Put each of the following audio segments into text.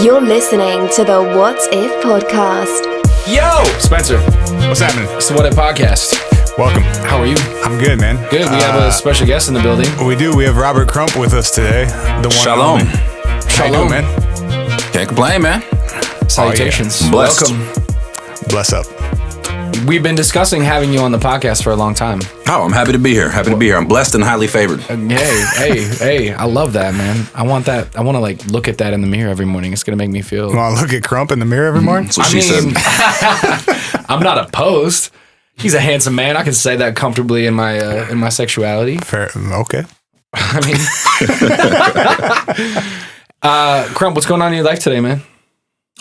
You're listening to the What If podcast. Yo, Spencer. What's happening? It's the What If podcast. Welcome. How are you? I'm good, man. Good. We have a special guest in the building. We do. We have Robert Crump with us today. The one Shalom. and only. How you doing, man? Can't complain, man. Salutations. Oh, yeah. Blessed. Welcome. Bless up. We've been discussing having you on the podcast for a long time. Oh, I'm happy to be here. I'm blessed and highly favored. Hey, I love that, man. I want that. I want to like look at that in the mirror every morning. It's going to make me feel. You want to look at Crump in the mirror every morning? That's what she said. I'm not opposed. He's a handsome man. I can say that comfortably in my sexuality. Fair. Okay. I mean, Crump, what's going on in your life today, man?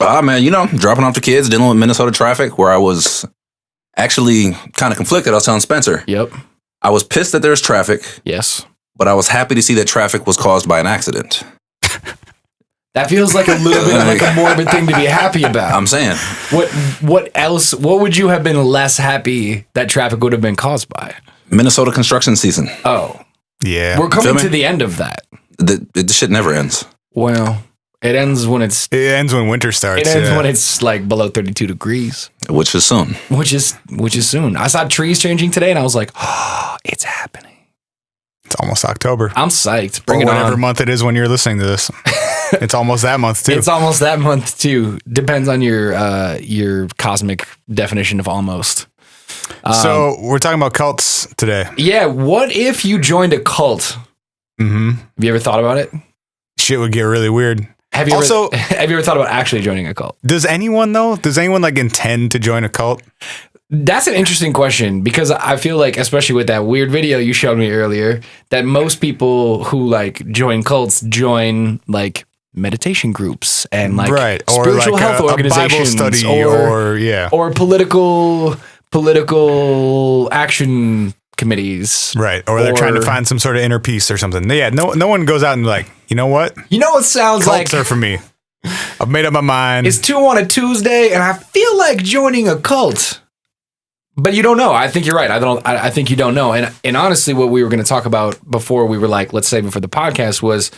Man, dropping off the kids, dealing with Minnesota traffic, where I was actually kind of conflicted. I was telling Spencer. Yep. I was pissed that there's traffic. Yes. But I was happy to see that traffic was caused by an accident. That feels like a little bit like a morbid thing to be happy about. I'm saying. What else? What would you have been less happy that traffic would have been caused by? Minnesota construction season. Oh. Yeah. We're coming to the end of that. The shit never ends. Well, it ends when winter starts. It ends when it's like below 32 degrees. Which is soon. Which is soon. I saw trees changing today and I was like, oh, it's happening. It's almost October. I'm psyched. Bring or it whatever on. month it is when you're listening to this. It's almost that month too. It's almost that month too. Depends on your cosmic definition of almost. So we're talking about cults today. Yeah. What if you joined a cult? Mm-hmm. Have you ever thought about it? Shit would get really weird. Have you ever thought about actually joining a cult? Does anyone like intend to join a cult? That's an interesting question because I feel like, especially with that weird video you showed me earlier, that most people who like join cults join like meditation groups and like spiritual like health organizations, a Bible study or political action committees, right? Or they're trying to find some sort of inner peace or something. Yeah, no one goes out and like, you know what? You know what sounds cults like are for me. I've made up my mind. It's 2 on a Tuesday, and I feel like joining a cult. But you don't know. I think you're right. I think you don't know. And honestly, what we were going to talk about before we were like, let's save it for the podcast was,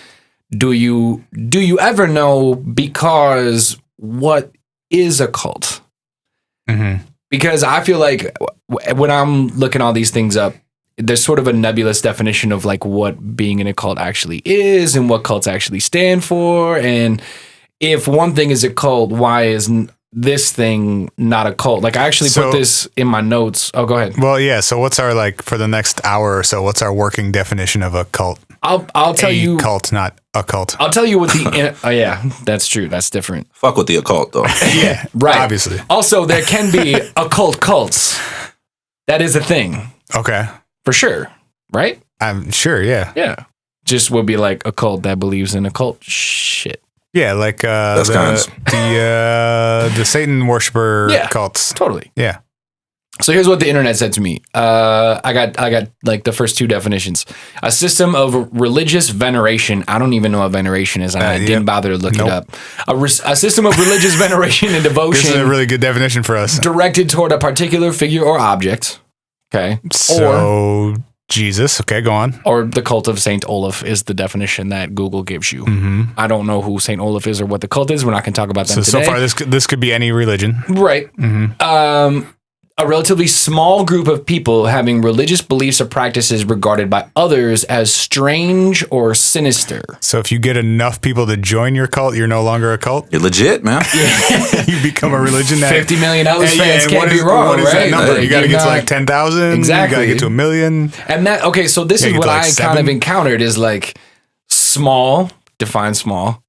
do you ever know? Because what is a cult? Mm-hmm. Because I feel like when I'm looking all these things up, there's sort of a nebulous definition of like what being in a cult actually is and what cults actually stand for. And if one thing is a cult, why is this thing not a cult? Like I actually put this in my notes. Oh, go ahead. Well, yeah. So what's our, like, for the next hour or so, what's our working definition of a cult? I'll tell you. Cult, not a cult. I'll tell you what the. Oh yeah, that's true. That's different. Fuck with the occult though. Yeah, right. Obviously. Also, there can be occult cults. That is a thing. Okay. For sure. Right. I'm sure. Yeah. Yeah. Just would be like a cult that believes in occult shit. Yeah, like the Satan worshiper cults. Totally. Yeah. So here's what the internet said to me. I got like the first 2 definitions. A system of religious veneration. I don't even know what veneration is. I didn't bother to look it up. A system of religious veneration and devotion. This is a really good definition for us. Directed toward a particular figure or object. Okay. So Jesus. Okay, go on. Or the cult of Saint Olaf is the definition that Google gives you. Mm-hmm. I don't know who Saint Olaf is or what the cult is. We're not going to talk about them today. So far, this could be any religion. Right. Mm-hmm. A relatively small group of people having religious beliefs or practices regarded by others as strange or sinister. So if you get enough people to join your cult, you're no longer a cult? You're legit, man. You become a religion. 50 million Elvis fans can't be wrong, what is right? that number? You got to get to like 10,000. Exactly. You got to get to 1 million. And that, okay, so this is what like I 7? Kind of encountered is like small, define small.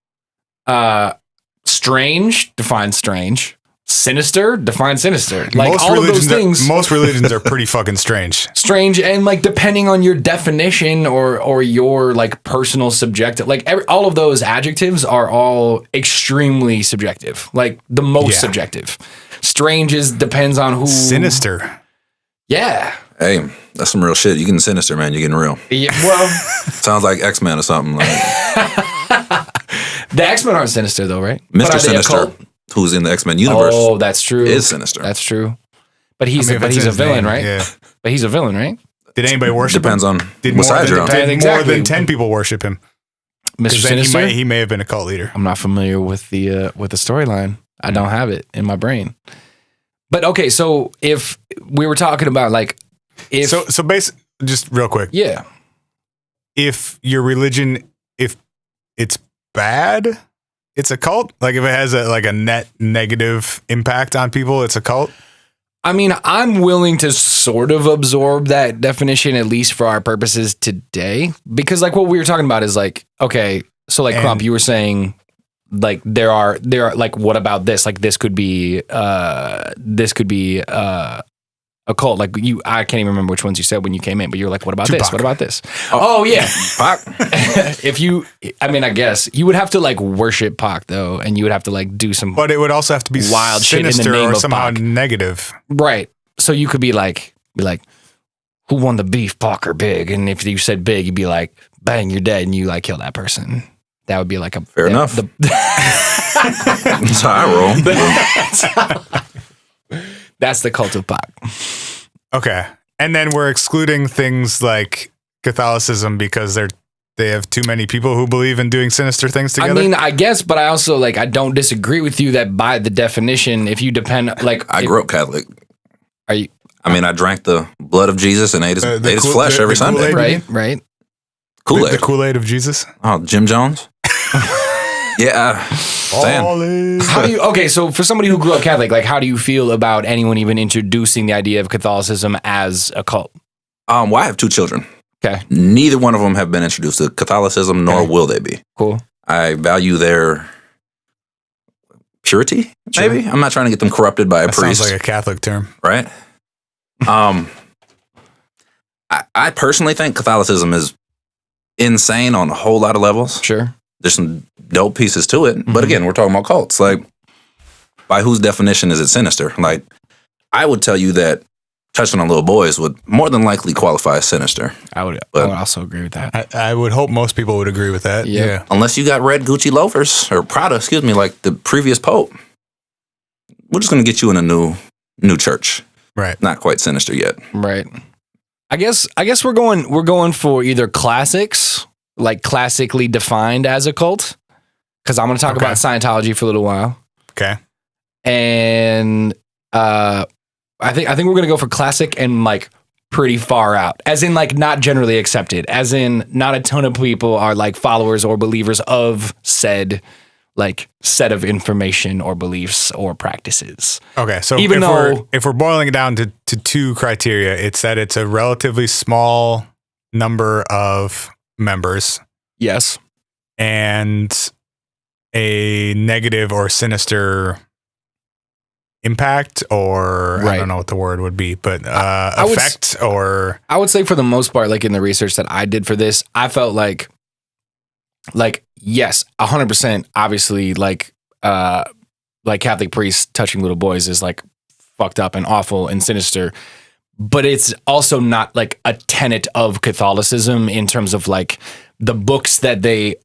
Strange, define strange. Sinister, define sinister. Like all of those things. Most religions are pretty fucking strange. Strange, and like depending on your definition or your like personal subjective, like all of those adjectives are all extremely subjective. Like the most subjective. Strange depends on who. Sinister. Yeah. Hey, that's some real shit. You getting sinister, man. You're getting real. Yeah, well, sounds like X-Men or something. Like. The X-Men aren't sinister though, right? Mr. Sinister, who's in the X-Men universe. Oh, that's true. Is sinister. That's true. But he's a villain, right? Yeah. But he's a villain, right? Did anybody worship him? Depends on did what side you're on. More than 10 people worship him? Mr. Sinister. He may have been a cult leader. I'm not familiar with the storyline. I don't have it in my brain. But okay, so if we were talking about like, if so basically, just real quick, yeah, if your religion, if it's bad, it's a cult. Like if it has a net negative impact on people, it's a cult. I mean, I'm willing to sort of absorb that definition, at least for our purposes today, because like what we were talking about is like, okay, so like Crump, you were saying like there are like, what about this? Like this could be a cult. Like I can't even remember which ones you said when you came in, but you were like, what about Tupac. this? What about this? Oh yeah. I guess you would have to like worship Pac though, and you would have to like do some, but it would also have to be wild shit in the sinister name or of somehow Pac. negative. Right. So you could be like, who won the beef, Pac or Big? And if you said Big, you'd be like, bang, you're dead, and you like kill that person. That would be like a fair enough. That's how I roll. That's the cult of Pac. Okay, and then we're excluding things like Catholicism because they have too many people who believe in doing sinister things together. I mean, I guess, but I also like I don't disagree with you that by the definition, if you depend like I grew up Catholic. Are you? I mean, I drank the blood of Jesus and ate his flesh every Sunday. Right. Kool-Aid. The Kool-Aid of Jesus. Oh, Jim Jones. Yeah. How do you? Okay, so for somebody who grew up Catholic, like, how do you feel about anyone even introducing the idea of Catholicism as a cult? Well, I have 2 children. Okay. Neither one of them have been introduced to Catholicism, nor will they be. Cool. I value their purity, maybe. I'm not trying to get them corrupted by a priest. Sounds like a Catholic term. Right? I personally think Catholicism is insane on a whole lot of levels. Sure. There's some dope pieces to it. But again, we're talking about cults. Like, by whose definition is it sinister? Like, I would tell you that touching on little boys would more than likely qualify as sinister. I would also agree with that. I would hope most people would agree with that. Yep. Yeah. Unless you got red Gucci loafers or Prada, like the previous Pope. We're just going to get you in a new church. Right. Not quite sinister yet. Right. I guess we're going for either classics, like classically defined as a cult, because I'm going to talk about Scientology for a little while. Okay. And I think we're going to go for classic and like pretty far out, as in like not generally accepted, as in not a ton of people are like followers or believers of said like set of information or beliefs or practices. Okay, so even if we're boiling it down to 2 criteria, it's that it's a relatively small number of members. Yes. And a negative or sinister impact, or I don't know what the word would be, but effect, or I would say for the most part, like in the research that I did for this, I felt like yes, 100%. Obviously, like Catholic priests touching little boys is like fucked up and awful and sinister, but it's also not like a tenet of Catholicism in terms of like the books that they.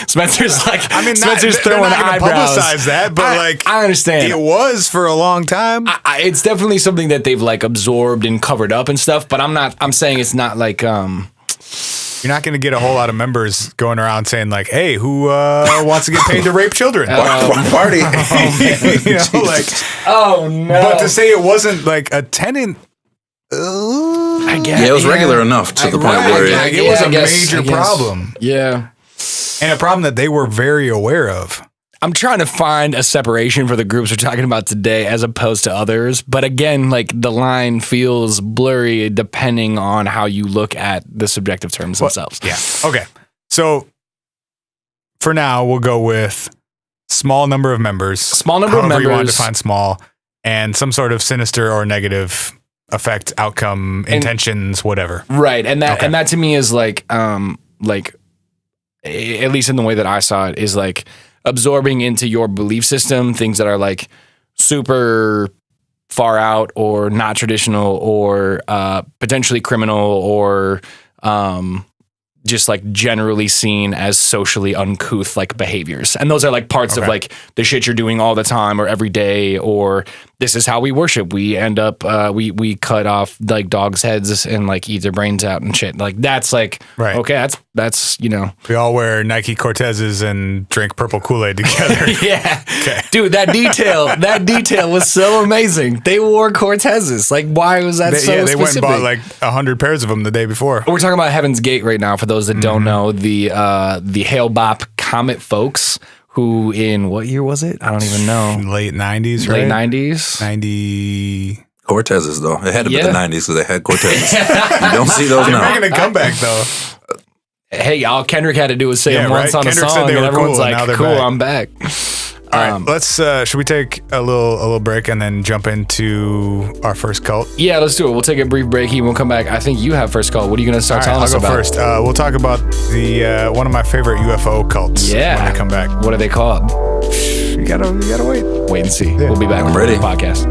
Spencer's like, I mean, Spencer's throwing eyebrows. Publicize that, but I understand it was for a long time. It's definitely something that they've like absorbed and covered up and stuff. But I'm saying it's not like You're not going to get a whole lot of members going around saying like, "Hey, who wants to get paid to rape children?" Party. Oh no! But to say it wasn't like a tenant. I guess. Yeah, it was regular enough to the point where it was a major problem. Yeah. And a problem that they were very aware of. I'm trying to find a separation for the groups we're talking about today as opposed to others. But again, like the line feels blurry depending on how you look at the subjective terms themselves. Yeah. Okay. So for now, we'll go with small number of members. Small number of members. You want to define small, and some sort of sinister or negative effect, outcome, intentions, whatever. Right. And that to me is like at least in the way that I saw it, is like absorbing into your belief system things that are like super far out or not traditional or potentially criminal or just like generally seen as socially uncouth like behaviors. And those are like parts of like the shit you're doing all the time or every day or this is how we worship. We end up, we cut off like dogs' heads and like eat their brains out and shit. Like that's like, Right. okay, that's, you know. We all wear Nike Cortezes and drink purple Kool-Aid together. Yeah. Okay. Dude, that detail was so amazing. They wore Cortezes. Like, why was that so they specific? went and bought like 100 pairs of them the day before. We're talking about Heaven's Gate right now. For those that don't know, the Hail Bop Comet folks, who in what year was it? I don't even know. Late 90s, right? Late 90s? 90. Cortezes, though. It had to be Yeah. the 90s because they had Cortezes. You don't see those They're now. making a comeback, though. Hey, all Kendrick had to do was say Yeah, them once right? on Kendrick a said song, they and were everyone's cool, and now like, they're cool, back. I'm back. All right, let's. Should we take a little break and then jump into our first cult? Yeah, let's do it. We'll take a brief break. We'll come back. I think you have first call. What are you going to start telling I'll us go about? first. We'll talk about the one of my favorite UFO cults. Yeah. when I come back. What are they called? You gotta wait. Wait and see. We'll be back. I'm with ready. the podcast.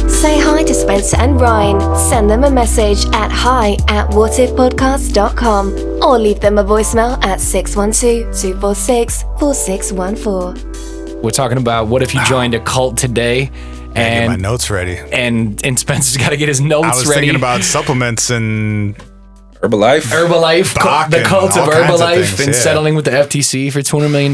Say hi to Spencer and Ryan. Send them a message at hi@whatifpodcast.com or leave them a voicemail at 612-246-4614. We're talking about what if you joined a cult today, Get my and notes ready. Spencer's got to get his notes I was ready. thinking about supplements and Herbalife. Herbalife, Bach the and cult of all kinds of Herbalife, things, and yeah. settling with the FTC for $200 million.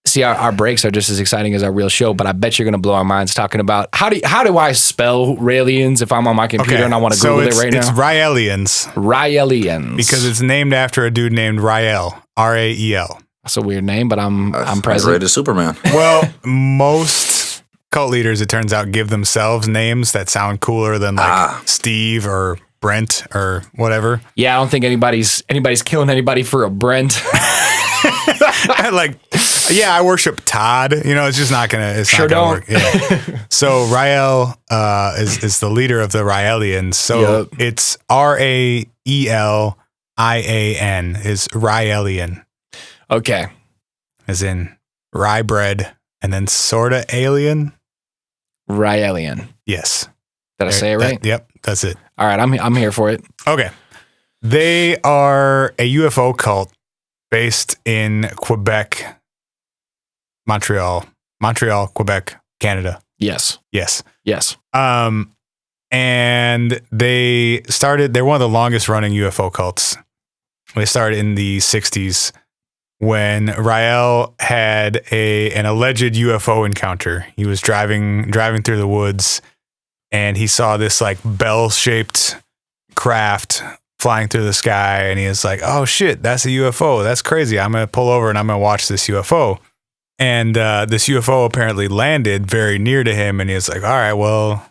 See, our breaks are just as exciting as our real show, but I bet you're going to blow our minds talking about how do I spell Raeliens if I'm on my computer and I want to Google it right it's now? Raeliens Raeliens. because it's named after a dude named Rael, Rael. That's a weird name, but I'm I present. rated Superman. Well, most cult leaders, it turns out, give themselves names that sound cooler than like Steve or Brent or whatever. Yeah, I don't think anybody's killing anybody for a Brent. Like, yeah, I worship Todd. You know, it's just not gonna. It's Sure not gonna don't. Work. Yeah. So Rael is the leader of the Raeliens. So Yep. it's Raelian is Raelian, Okay. as in rye bread, and then sorta alien. Raelien. Yes. Did I say it right? Yep, that's it. All right, I'm here for it. Okay. They are a UFO cult based in Quebec, Montreal, Quebec, Canada. Yes. Yes. Yes. And they're one of the longest running UFO cults. They started in the 60s when Rael had an alleged UFO encounter. He was driving through the woods and he saw this like bell-shaped craft flying through the sky, and he was like, oh shit, that's a UFO. That's crazy. I'm going to pull over and I'm going to watch this UFO. And this UFO apparently landed very near to him, and he was like, all right, well,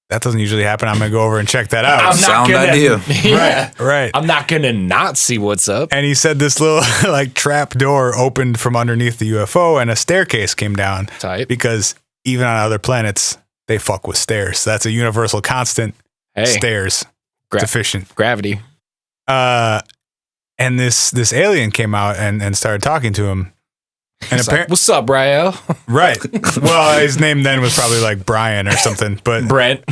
that doesn't usually happen. I'm going to go over and check that out. I'm not Sound gonna, idea. Yeah. Right. I'm not gonna not see what's up. And he said this little like trap door opened from underneath the UFO and a staircase came down. Tight. Because even on other planets, they fuck with stairs. That's a universal constant. Hey, Stairs. It's efficient. gravity. And this alien came out and started talking to him. And It's like, what's up, Rael? right. Well, his name then was probably like Brian or something, but Brent.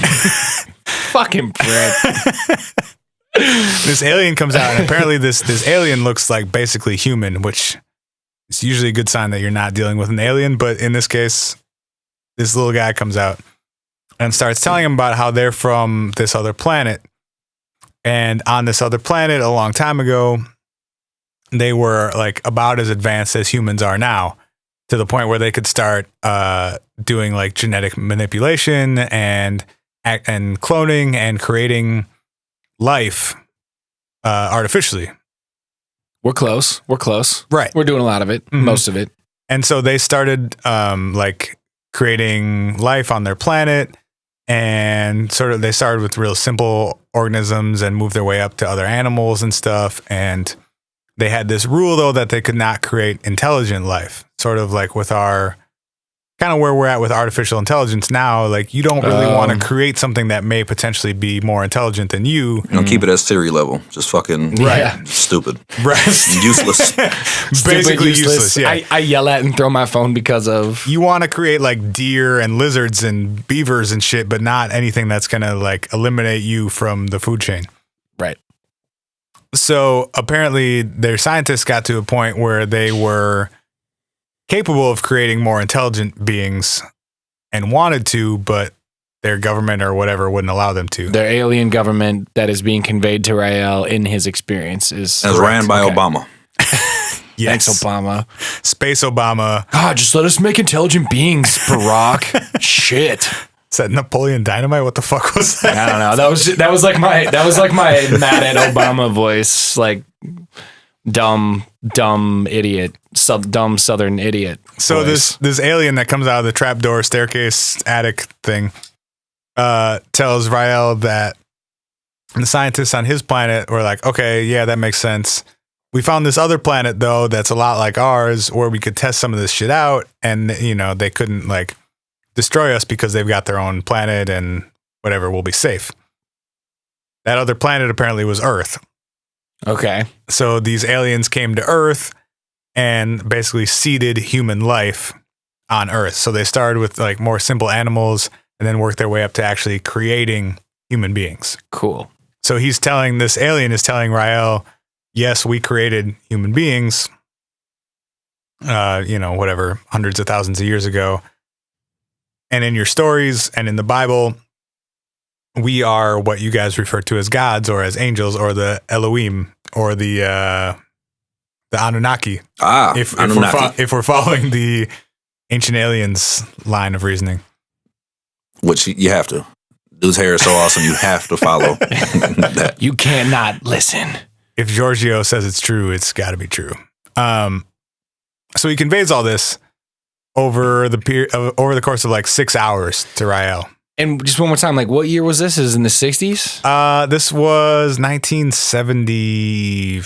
Fucking Brent. this alien comes out, and apparently this alien looks like basically human, which is usually a good sign that you're not dealing with an alien. But in this case, this little guy comes out and starts telling him about how they're from this other planet. And on this other planet, a long time ago, they were like about as advanced as humans are now, to the point where they could start doing like genetic manipulation and cloning and creating life artificially. We're close. Right. We're doing a lot of it. Mhm. Most of it. And so they started like creating life on their planet, and they started with real simple organisms and moved their way up to other animals and stuff. And they had this rule though that they could not create intelligent life, sort of like with our kind of where we're at with artificial intelligence now. Like, you don't really want to create something that may potentially be more intelligent than you. You know, keep it at Siri level. Just fucking stupid. Right. Useless. Basically useless. Yeah. I yell at and throw my phone because of. You want to create like deer and lizards and beavers and shit, but not anything that's going to like eliminate you from the food chain. Right. So apparently their scientists got to a point where they were capable of creating more intelligent beings and wanted to, but their government or whatever wouldn't allow them to. Their alien government that is being conveyed to Rael in his experience is ran by Obama. Yes. Thanks, Obama. Space Obama. God, just let us make intelligent beings, Barack. Shit. Is that Napoleon Dynamite? What the fuck was that? I don't know. That was like my mad at Obama voice, like dumb idiot, dumb Southern idiot. So voice. this alien that comes out of the trapdoor staircase attic thing tells Rael that the scientists on his planet were like, okay, yeah, that makes sense. We found this other planet though that's a lot like ours where we could test some of this shit out, and you know they couldn't like destroy us because they've got their own planet and whatever, we'll be safe. That other planet apparently was Earth. Okay. So these aliens came to Earth and basically seeded human life on Earth. So they started with like more simple animals and then worked their way up to actually creating human beings. Cool. So this alien is telling Rael, yes, we created human beings, whatever, hundreds of thousands of years ago. And in your stories and in the Bible, we are what you guys refer to as gods or as angels or the Elohim or the Anunnaki. If we're following the ancient aliens line of reasoning. Which you have to. Dude's hair is so awesome, you have to follow that. You cannot listen. If Giorgio says it's true, it's got to be true. So he conveys all this over the course of like 6 hours to Rael. And just one more time, like what year was this? Is in the 60s? This was 1970.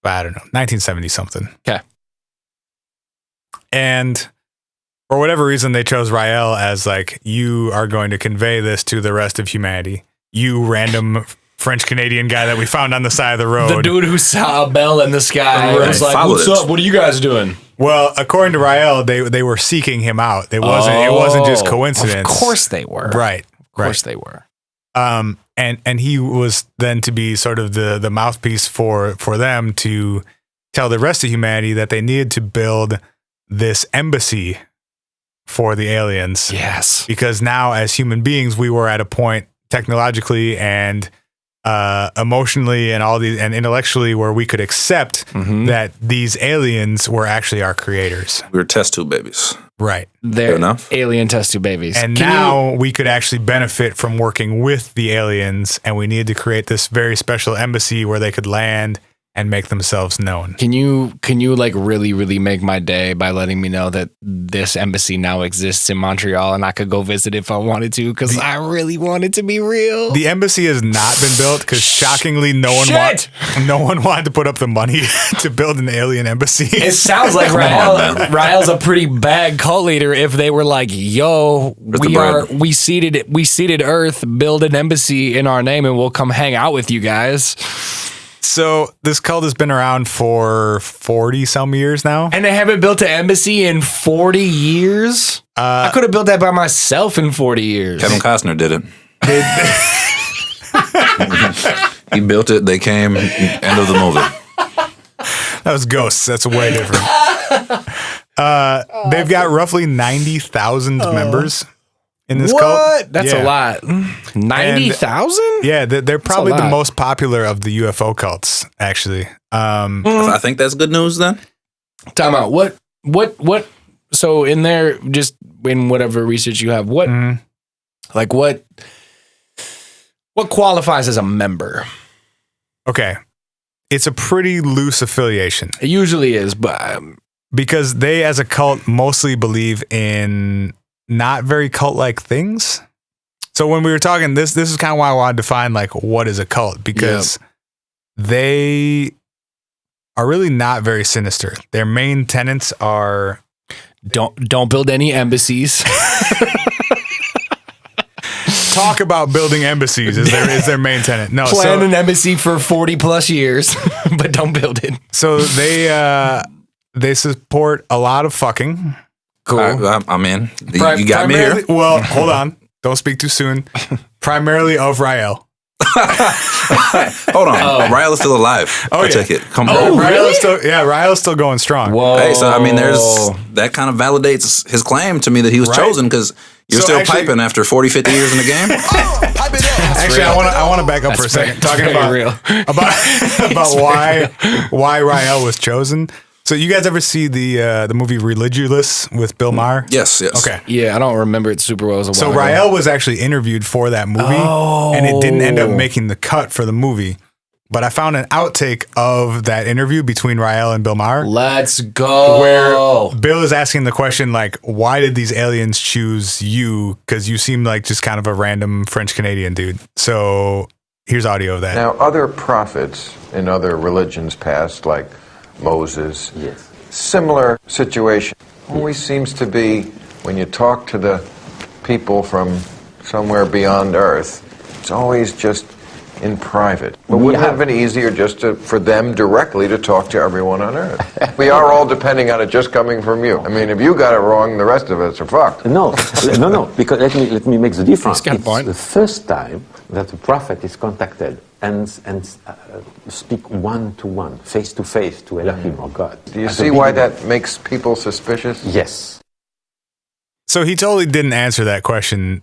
I don't know, 1970 something. Okay. And for whatever reason, they chose Rael as like, you are going to convey this to the rest of humanity. You random French Canadian guy that we found on the side of the road. The dude who saw a bell in the sky Right. was like, "What's up? What are you guys doing?" Well, according to Rael, they were seeking him out. It wasn't just coincidence. Of course they were. Right. Of course they were. And he was then to be sort of the mouthpiece for them to tell the rest of humanity that they needed to build this embassy for the aliens. Yes. Because now as human beings, we were at a point technologically and emotionally and intellectually where we could accept that these aliens were actually our creators. We were test tube babies. Right. They're enough. alien test tube babies. And we could actually benefit from working with the aliens, and we needed to create this very special embassy where they could land and make themselves known. Can you like really, really make my day by letting me know that this embassy now exists in Montreal and I could go visit if I wanted to? Because I really want it to be real. The embassy has not been built because shockingly no one wanted to put up the money to build an alien embassy. It sounds like Rael's a pretty bad cult leader if they were like, yo, we seeded Earth, build an embassy in our name and we'll come hang out with you guys. So this cult has been around for 40 some years now. And they haven't built an embassy in 40 years? I could have built that by myself in 40 years. Kevin Costner did it. He built it. They came. End of the movie. That was Ghosts. That's way different. They've got roughly 90,000 members in this cult. That's a lot. 90,000? Yeah, they're probably the most popular of the UFO cults, actually. I think that's good news then. Time out. What? So in there, just in whatever research you have, what qualifies as a member? Okay. It's a pretty loose affiliation. It usually is, but because they as a cult mostly believe in not very cult-like things. So when we were talking, this is kind of why I wanted to find like what is a cult, because they are really not very sinister. Their main tenets are Don't build any embassies. Talk about building embassies is their main tenet. No, Plan an embassy for 40 plus years, but don't build it. So they support a lot of fucking. Cool. I'm in. You got me here. Well, hold on. Don't speak too soon. Primarily of Rael. Hold on. Rael is still alive. I take it. Come on. Rael's still going strong. Whoa. Hey, so I mean, there's that kind of validates his claim to me that he was chosen because you're still piping after 40, 50 years in the game. Actually, I want to back up for a second, talking about why Rael was chosen. So you guys ever see the movie Religulous with Bill Maher? Yes. Okay. Yeah, I don't remember it super well. So Rael was actually interviewed for that movie, and it didn't end up making the cut for the movie. But I found an outtake of that interview between Rael and Bill Maher. Let's go. Where Bill is asking the question, like, why did these aliens choose you? Because you seem like just kind of a random French-Canadian dude. So here's audio of that. Now, other prophets in other religions past, like Moses, similar situation. Always seems to be, when you talk to the people from somewhere beyond Earth, it's always just in private. But wouldn't it have been easier just for them directly to talk to everyone on Earth? We are all depending on it just coming from you. I mean, if you got it wrong, the rest of us are fucked. No, because let me make the difference. It's the first time that a prophet is contacted and speak one-to-one, face-to-face to Elohim or God. Do you see why that makes people suspicious? Yes. So he totally didn't answer that question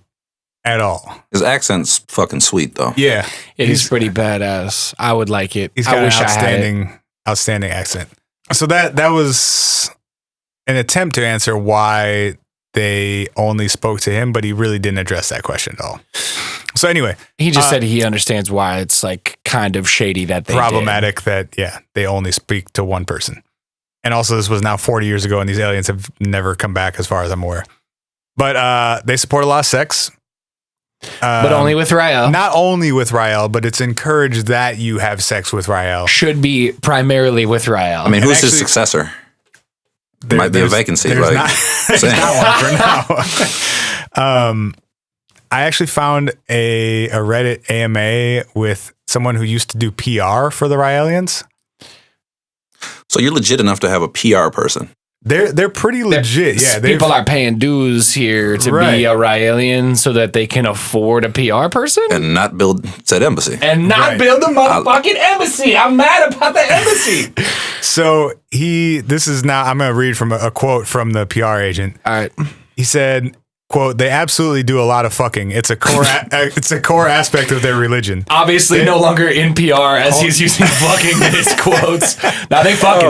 at all. His accent's fucking sweet, though. Yeah. He's pretty badass. I would like it. He's got I wish an outstanding accent. So that was an attempt to answer why they only spoke to him, but he really didn't address that question at all. So anyway, he just said he understands why it's like kind of shady that they problematic that they only speak to one person. And also this was now 40 years ago and these aliens have never come back as far as I'm aware. But they support a lot of sex. But only with Rael. Not only with Rael, but it's encouraged that you have sex with Rael. Should be primarily with Rael. I mean, who's his successor? There might be a vacancy. There's not one for now. I actually found a Reddit AMA with someone who used to do PR for the Raeliens. So you're legit enough to have a PR person. They're pretty legit. People are paying dues here to be a Raelien so that they can afford a PR person and not build said embassy. And not build a motherfucking embassy. I'm mad about the embassy. So I'm going to read from a quote from the PR agent. All right. He said, quote, "They absolutely do a lot of fucking. It's a core it's a core aspect of their religion." Obviously no longer in PR as he's using fucking in his quotes. Now they fucking.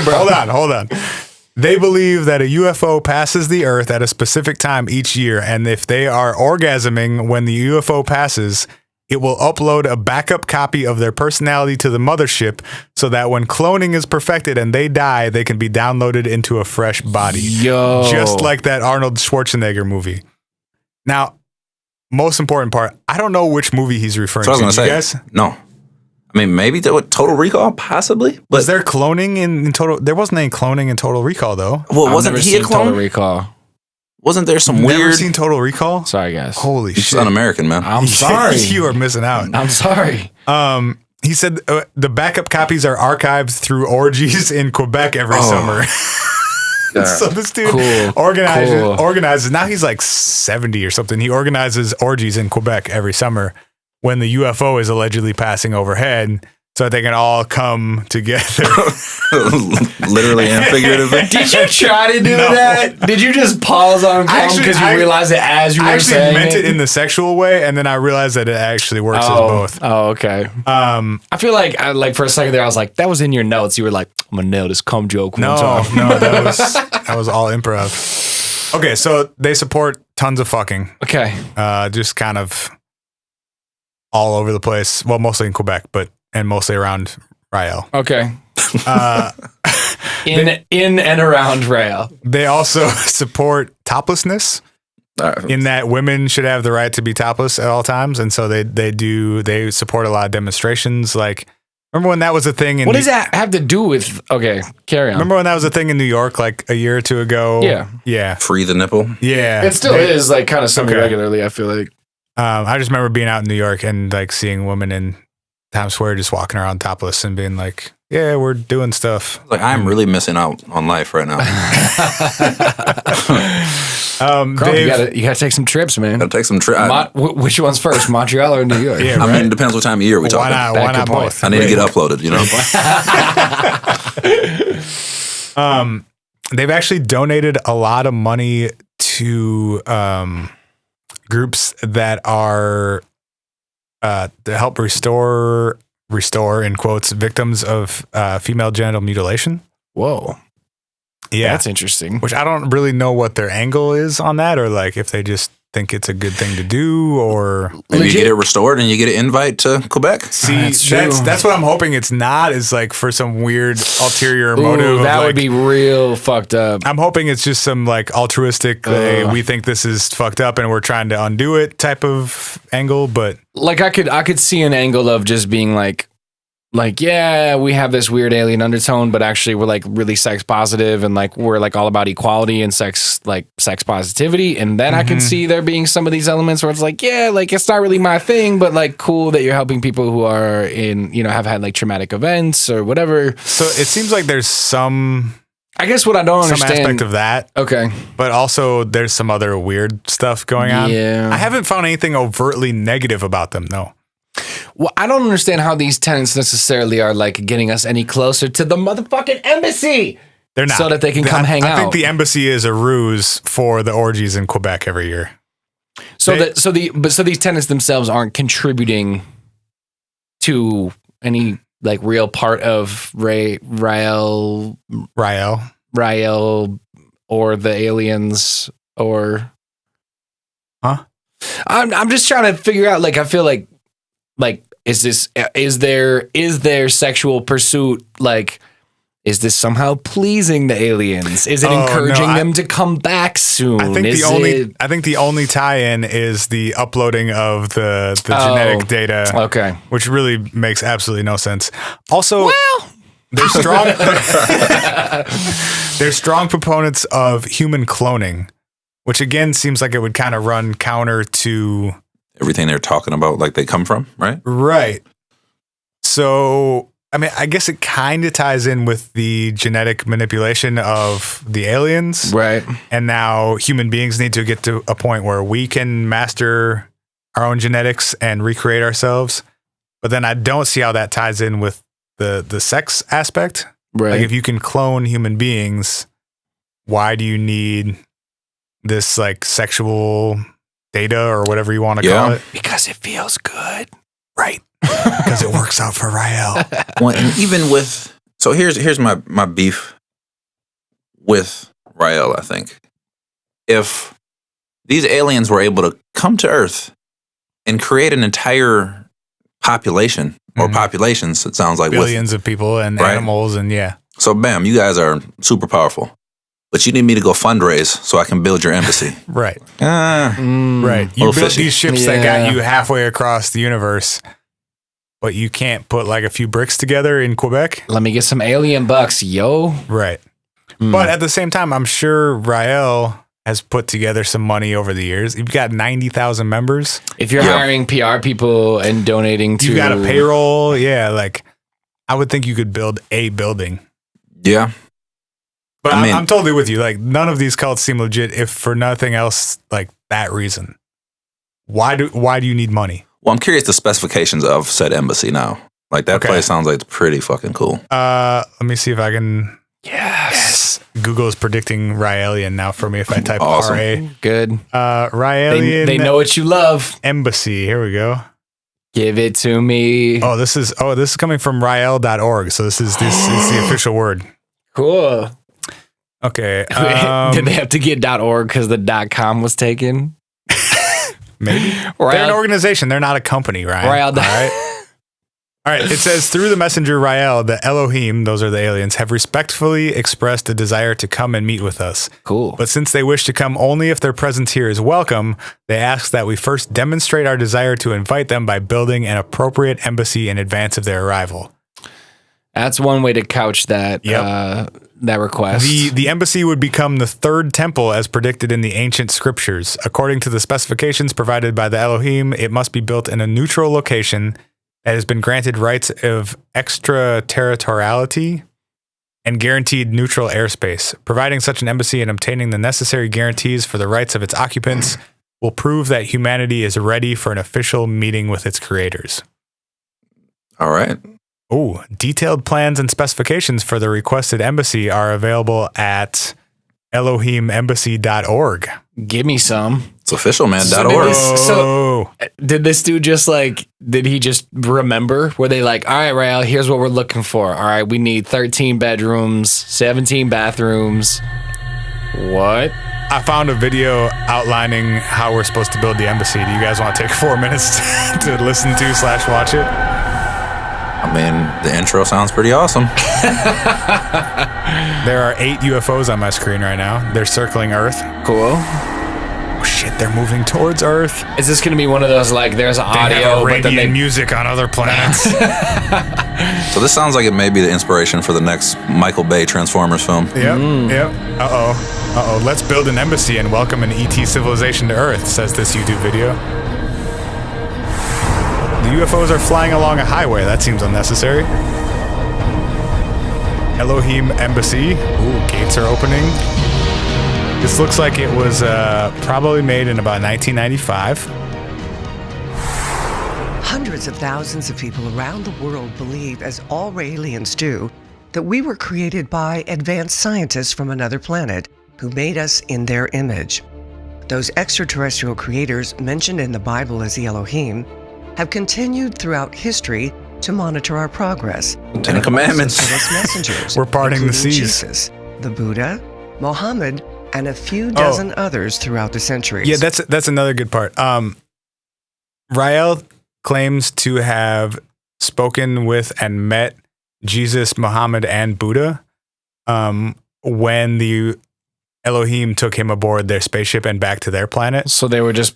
Bro. Hold on. They believe that a UFO passes the Earth at a specific time each year, and if they are orgasming when the UFO passes, it will upload a backup copy of their personality to the mothership so that when cloning is perfected and they die, they can be downloaded into a fresh body. Yo. Just like that Arnold Schwarzenegger movie. Now, most important part, I don't know which movie he's referring to. I was going to say, no. I mean, maybe Total Recall, possibly. But was there cloning in Total? There wasn't any cloning in Total Recall, though. Well, wasn't he a clone? Total Recall. Wasn't there some weird? Never seen Total Recall? Sorry, guys. Holy shit! He's un-American, man. I'm sorry. You are missing out. I'm sorry. He said the backup copies are archived through orgies in Quebec every summer. So this dude organizes. Now he's like 70 or something. He organizes orgies in Quebec every summer when the UFO is allegedly passing overhead, so that they can all come together. Literally and figuratively. Did you try to do that? Did you just pause on because you realized it as you were saying it? I actually meant it in the sexual way, and then I realized that it actually works as both. Oh, okay. I feel like for a second there, I was like, that was in your notes. You were like, I'm gonna nail this cum joke one time. No, that was all improv. Okay, so they support tons of fucking. Okay. Just kind of all over the place. Well, mostly in Quebec, and mostly around Rael. Okay. In and around Rael. They also support toplessness, in that women should have the right to be topless at all times, and so they support a lot of demonstrations. Like Remember when that was a thing? What does that have to do with? Okay, carry on. Remember when that was a thing in New York like a year or two ago? Yeah. Free the nipple. Yeah. It still is like kind of semi-regularly, I feel like. I just remember being out in New York and like seeing women in Times Square just walking around topless and being like, yeah, we're doing stuff. Like, I'm really missing out on life right now. Crump, you gotta take some trips, man. Gotta take some trips. Which one's first, Montreal or New York? Yeah, I mean, it depends what time of year we talking. Why not both? I need to get uploaded, you know? They've actually donated a lot of money to groups that are to help restore in quotes victims of female genital mutilation. Whoa. Yeah. That's interesting. Which I don't really know what their angle is on that, or like if they just think it's a good thing to do, or maybe you get it restored and you get an invite to Quebec. See, that's what I'm hoping it's not, is like for some weird ulterior motive. That would be real fucked up. I'm hoping it's just some like altruistic, we think this is fucked up and we're trying to undo it type of angle. But like I could see an angle of just being like, yeah, we have this weird alien undertone, but actually we're like really sex positive and like we're like all about equality and sex positivity. And then I can see there being some of these elements where it's like, yeah, like it's not really my thing, but like cool that you're helping people who are in, have had like traumatic events or whatever. So it seems like there's some, I guess what I don't understand, some aspect of that. Okay. But also there's some other weird stuff going on. Yeah. I haven't found anything overtly negative about them though. Well, I don't understand how these tenants necessarily are like getting us any closer to the motherfucking embassy. They're not. So that they can come hang out. I think the embassy is a ruse for the orgies in Quebec every year. So these tenants themselves aren't contributing to any like real part of Rael or the aliens or I'm just trying to figure out, like, I feel like is there sexual pursuit, like, is this somehow pleasing the aliens? Is it encouraging them to come back soon? I think the only tie-in is the uploading of the genetic data. Okay. Which really makes absolutely no sense. Also, they're strong they're strong proponents of human cloning, which again seems like it would kind of run counter to everything they're talking about, like they come from, right? Right. So, I mean, I guess it kind of ties in with the genetic manipulation of the aliens. Right. And now human beings need to get to a point where we can master our own genetics and recreate ourselves. But then I don't see how that ties in with the sex aspect. Right. Like if you can clone human beings, why do you need this like sexual data or whatever you want to call it? Because it feels good. Right. Because it works out for Rael. Well, and even with, so here's my beef with Rael, I think. If these aliens were able to come to Earth and create an entire population or populations, it sounds like, billions of people and animals and So bam, you guys are super powerful. But you need me to go fundraise so I can build your embassy. Right. Right. You built these ships that got you halfway across the universe, but you can't put like a few bricks together in Quebec. Let me get some alien bucks, yo. Right. But at the same time, I'm sure Rael has put together some money over the years. You've got 90,000 members. If you're hiring PR people and donating to... You've got a payroll. Yeah, like I would think you could build a building. Yeah. But I'm totally with you. Like none of these cults seem legit if for nothing else like that reason. Why do you need money? Well, I'm curious the specifications of said embassy now. Like that place sounds like it's pretty fucking cool. Let me see if I can... Yes. Google is predicting Raelien now for me if I type Awesome. RA. Good. Raelien. They know what you love. Embassy. Here we go. Give it to me. This is coming from Rael.org. So this is the official word. Cool. Okay. Did they have to get .org because the .com was taken? Maybe. They're an organization. They're not a company, Ryan. Rael. All right. All right. It says, through the messenger Rael, the Elohim, those are the aliens, have respectfully expressed a desire to come and meet with us. Cool. But since they wish to come only if their presence here is welcome, they ask that we first demonstrate our desire to invite them by building an appropriate embassy in advance of their arrival. That's one way to couch that that request. The embassy would become the third temple as predicted in the ancient scriptures. According to the specifications provided by the Elohim, it must be built in a neutral location that has been granted rights of extraterritoriality and guaranteed neutral airspace. Providing such an embassy and obtaining the necessary guarantees for the rights of its occupants will prove that humanity is ready for an official meeting with its creators. All right. Oh, detailed plans and specifications for the requested embassy are available at ElohimEmbassy.org. Give me some. It's official, man. So .org. did this dude just did he just remember? Were they like, all right, Rael, here's what we're looking for. All right, we need 13 bedrooms, 17 bathrooms. What? I found a video outlining how we're supposed to build the embassy. Do you guys want to take 4 minutes to listen to / watch it? I mean, the intro sounds pretty awesome. There are 8 UFOs on my screen right now. They're circling Earth. Cool. Oh shit, they're moving towards Earth. Is this going to be one of those, there's They audio, have but then Arabian they... music on other planets. So this sounds like it may be the inspiration for the next Michael Bay Transformers film. Yep. Uh-oh. Let's build an embassy and welcome an ET civilization to Earth, says this YouTube video. The UFOs are flying along a highway. That seems unnecessary. Elohim Embassy. Ooh, gates are opening. This looks like it was probably made in about 1995. Hundreds of thousands of people around the world believe, as all Raeliens do, that we were created by advanced scientists from another planet who made us in their image. Those extraterrestrial creators mentioned in the Bible as the Elohim have continued throughout history to monitor our progress. Ten Commandments. Also sent us messengers. We're parting the including seas. Jesus, the Buddha, Mohammed, and a few dozen others throughout the centuries. Yeah, that's another good part. Rael claims to have spoken with and met Jesus, Muhammad, and Buddha when the Elohim took him aboard their spaceship and back to their planet. So they were just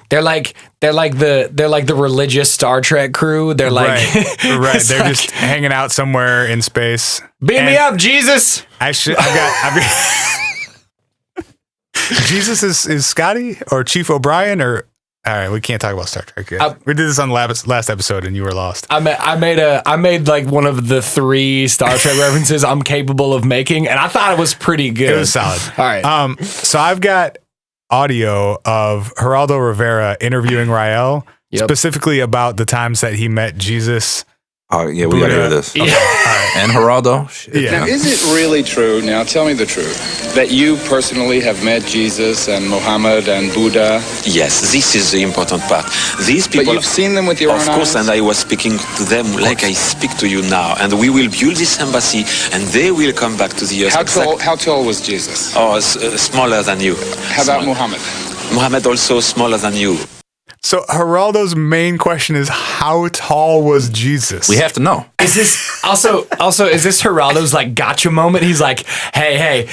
they're like the religious Star Trek crew. They're like right. They're just hanging out somewhere in space. Beam me up, Jesus. I've got Jesus is Scotty or Chief O'Brien or all right, we can't talk about Star Trek yet. We did this on the last episode and you were lost. I made like one of the 3 Star Trek references I'm capable of making, and I thought it was pretty good. It was solid. All right. So I've got audio of Geraldo Rivera interviewing Rael specifically about the times that he met Jesus. Oh, yeah, we gotta hear this. Yeah. And Geraldo? Yeah. Now, is it really true, now tell me the truth, that you personally have met Jesus and Muhammad and Buddha? Yes, this is the important part. These people, But you've seen them with your own of course, eyes? and I was speaking to them like I speak to you now. And we will build this embassy, and they will come back to the earth. How tall was Jesus? Oh, smaller than you. How about Muhammad? Muhammad also smaller than you. So Geraldo's main question is, how tall was Jesus? We have to know. Is this also is this Geraldo's gotcha moment? He's like, hey,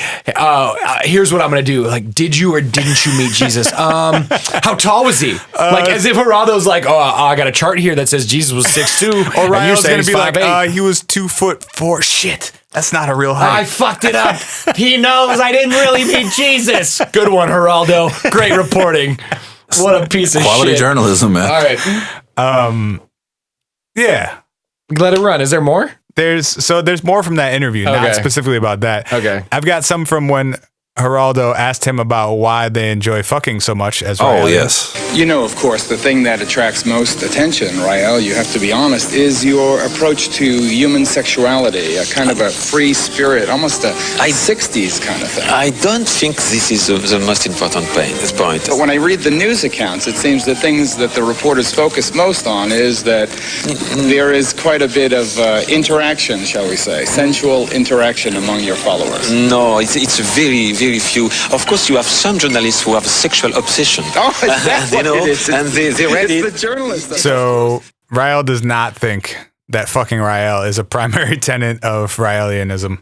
here's what I'm gonna do. Like, did you or didn't you meet Jesus? How tall was he? As if Geraldo's like, I got a chart here that says Jesus was 6'2", Or and you're Rael's saying gonna he's be like, 5'8". he was 2'4". Shit, that's not a real I height. fucked it up. He knows I didn't really meet Jesus. Good one, Geraldo. Great reporting. What a piece of Quality shit. journalism, man. All right. Yeah. Let it run. Is there more? There's more from that interview, not Okay. specifically about that. Okay. I've got some from when Geraldo asked him about why they enjoy fucking so much as Oh, Rael. yes. You know, of course, the thing that attracts most attention, Rael, you have to be honest, is your approach to human sexuality, a kind of a free spirit, almost a 60s kind of thing. I don't think this is the most important point. But when I read the news accounts, it seems the things that the reporters focus most on is that there is quite a bit of interaction, shall we say, sensual interaction among your followers. No, it's very, very few. Of course, you have some journalists who have a sexual obsession. Oh, is that You what know, it is? and they read It's it. the journalist. So Rael does not think that fucking Rael is a primary tenet of Raelianism.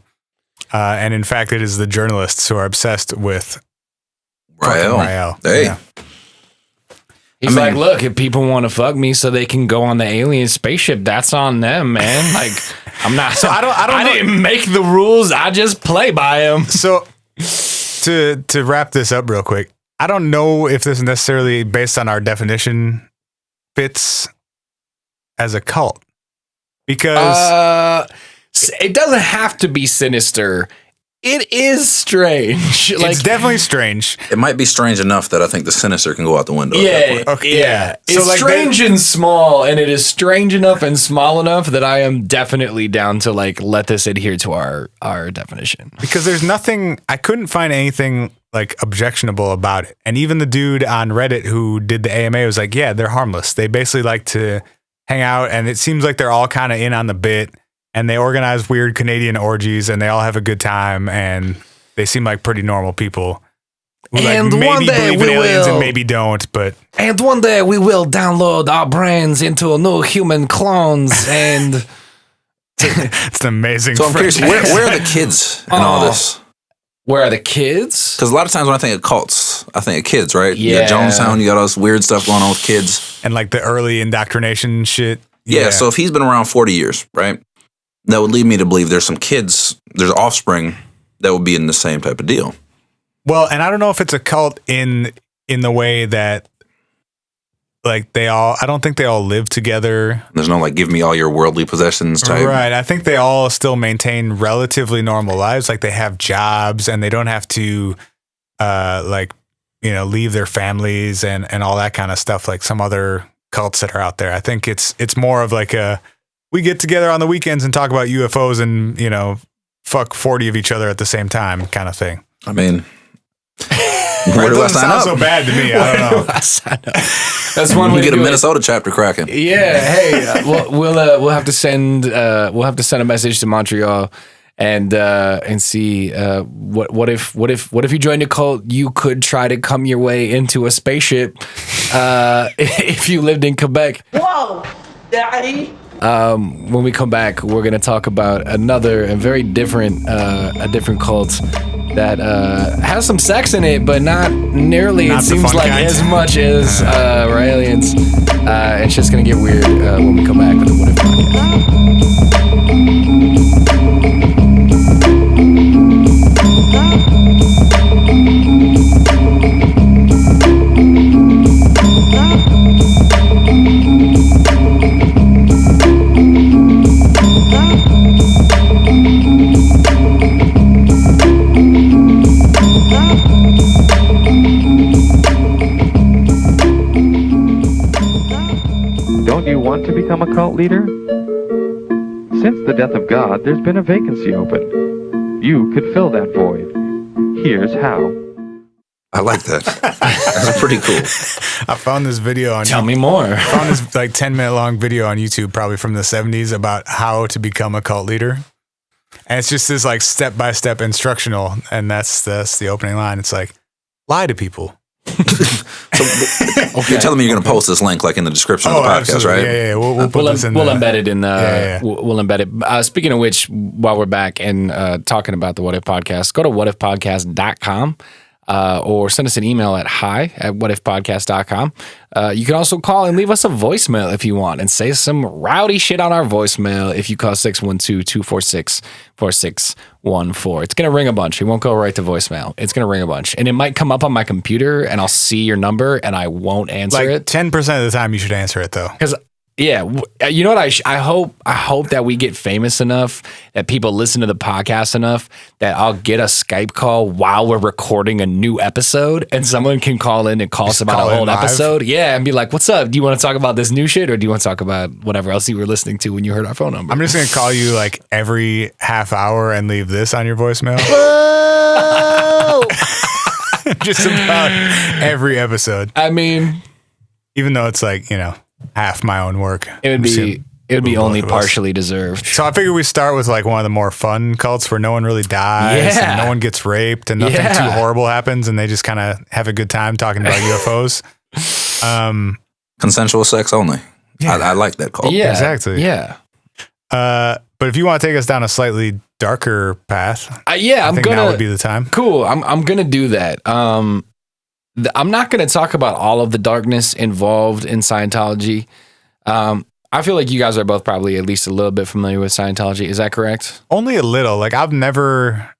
And in fact, it is the journalists who are obsessed with fucking Rael. Hey. Yeah. He's like, look, if people want to fuck me so they can go on the alien spaceship, that's on them, man. Like, I'm not. So I don't know. didn't make the rules. I just play by them. So to wrap this up real quick, I don't know if this is necessarily based on our definition fits as a cult, because it doesn't have to be sinister. It is strange. it's definitely strange. It might be strange enough that I think the sinister can go out the window. At that point. Okay, yeah. It's like strange and small, and it is strange enough and small enough that I am definitely down to like let this adhere to our definition. Because there's nothing, I couldn't find anything like objectionable about it. And even the dude on Reddit who did the AMA was like, yeah, they're harmless. They basically like to hang out, and it seems like they're all kind of in on the bit. And they organize weird Canadian orgies, and they all have a good time, and they seem like pretty normal people who And like one maybe day believe in we aliens will- and maybe don't. But And one day we will download our brains into new human clones, and it's an amazing. So I'm curious, franchise. where are the kids in all this? where are the kids? Because a lot of times when I think of cults, I think of kids, right? You Yeah. got Jonestown, you got all this weird stuff going on with kids. And like the early indoctrination shit. Yeah, so if he's been around 40 years, right? That would lead me to believe there's some kids, there's offspring that would be in the same type of deal. Well, and I don't know if it's a cult in the way that like I don't think they all live together. There's no like, give me all your worldly possessions type. Right. I think they all still maintain relatively normal lives. Like they have jobs and they don't have to leave their families and all that kind of stuff like some other cults that are out there. I think it's more of like we get together on the weekends and talk about UFOs and, fuck 40 of each other at the same time kind of thing. I mean, It where do I doesn't sign sound up? so bad to me. I don't know. That's one way You to get a do it. Minnesota chapter cracking. Yeah, hey, we'll have to send a message to Montreal and see what if you joined a cult, you could try to come your way into a spaceship if you lived in Quebec. Whoa, Daddy. When we come back, we're gonna talk about another and very different a different cult that has some sex in it, but not nearly. Not it the seems fun like kind. as much as Raeliens. It's just gonna get weird when we come back with the What If podcast. Don't you want to become a cult leader? Since the death of God, there's been a vacancy open. You could fill that void. Here's how. I like that. That's pretty cool. I found this video on Tell me more. I found this like 10-minute long video on YouTube, probably from the 70s, about how to become a cult leader. And it's just this like step-by-step instructional. And that's the opening line. It's like, lie to people. You're telling me you're going to post this link like in the description of the podcast, absolutely. right? Yeah. We'll put this in We'll embed it in Yeah. we'll embed it. Speaking of which, while we're back and talking about the What If podcast, go to whatifpodcast.com. Or send us an email at hi@whatifpodcast.com. You can also call and leave us a voicemail if you want and say some rowdy shit on our voicemail if you call 612-246-4614. It's going to ring a bunch. It won't go right to voicemail. It's going to ring a bunch. And it might come up on my computer and I'll see your number and I won't answer Like it. 10% of the time you should answer it though. Because yeah, you know what? I hope that we get famous enough that people listen to the podcast enough that I'll get a Skype call while we're recording a new episode, and someone can call in and call us about call an in old live? episode. Yeah, and be like, "What's up? Do you want to talk about this new shit, or do you want to talk about whatever else you were listening to when you heard our phone number?" I'm just going to call you like every half hour and leave this on your voicemail. Just about every episode. I mean, Even though it's like, half my own work. it would be move only both of us. partially deserved. So I figure we start with like one of the more fun cults where no one really dies Yeah. and no one gets raped and nothing Yeah. too horrible happens and they just kind of have a good time talking about UFOs. Consensual sex only. I like that call. Yeah, exactly. Yeah, But if you want to take us down a slightly darker path, yeah. I I'm think now gonna would be the time. Cool. I'm gonna do that. I'm not gonna talk about all of the darkness involved in Scientology. I feel like you guys are both probably at least a little bit familiar with Scientology. Is that correct? Only a little. Like I've never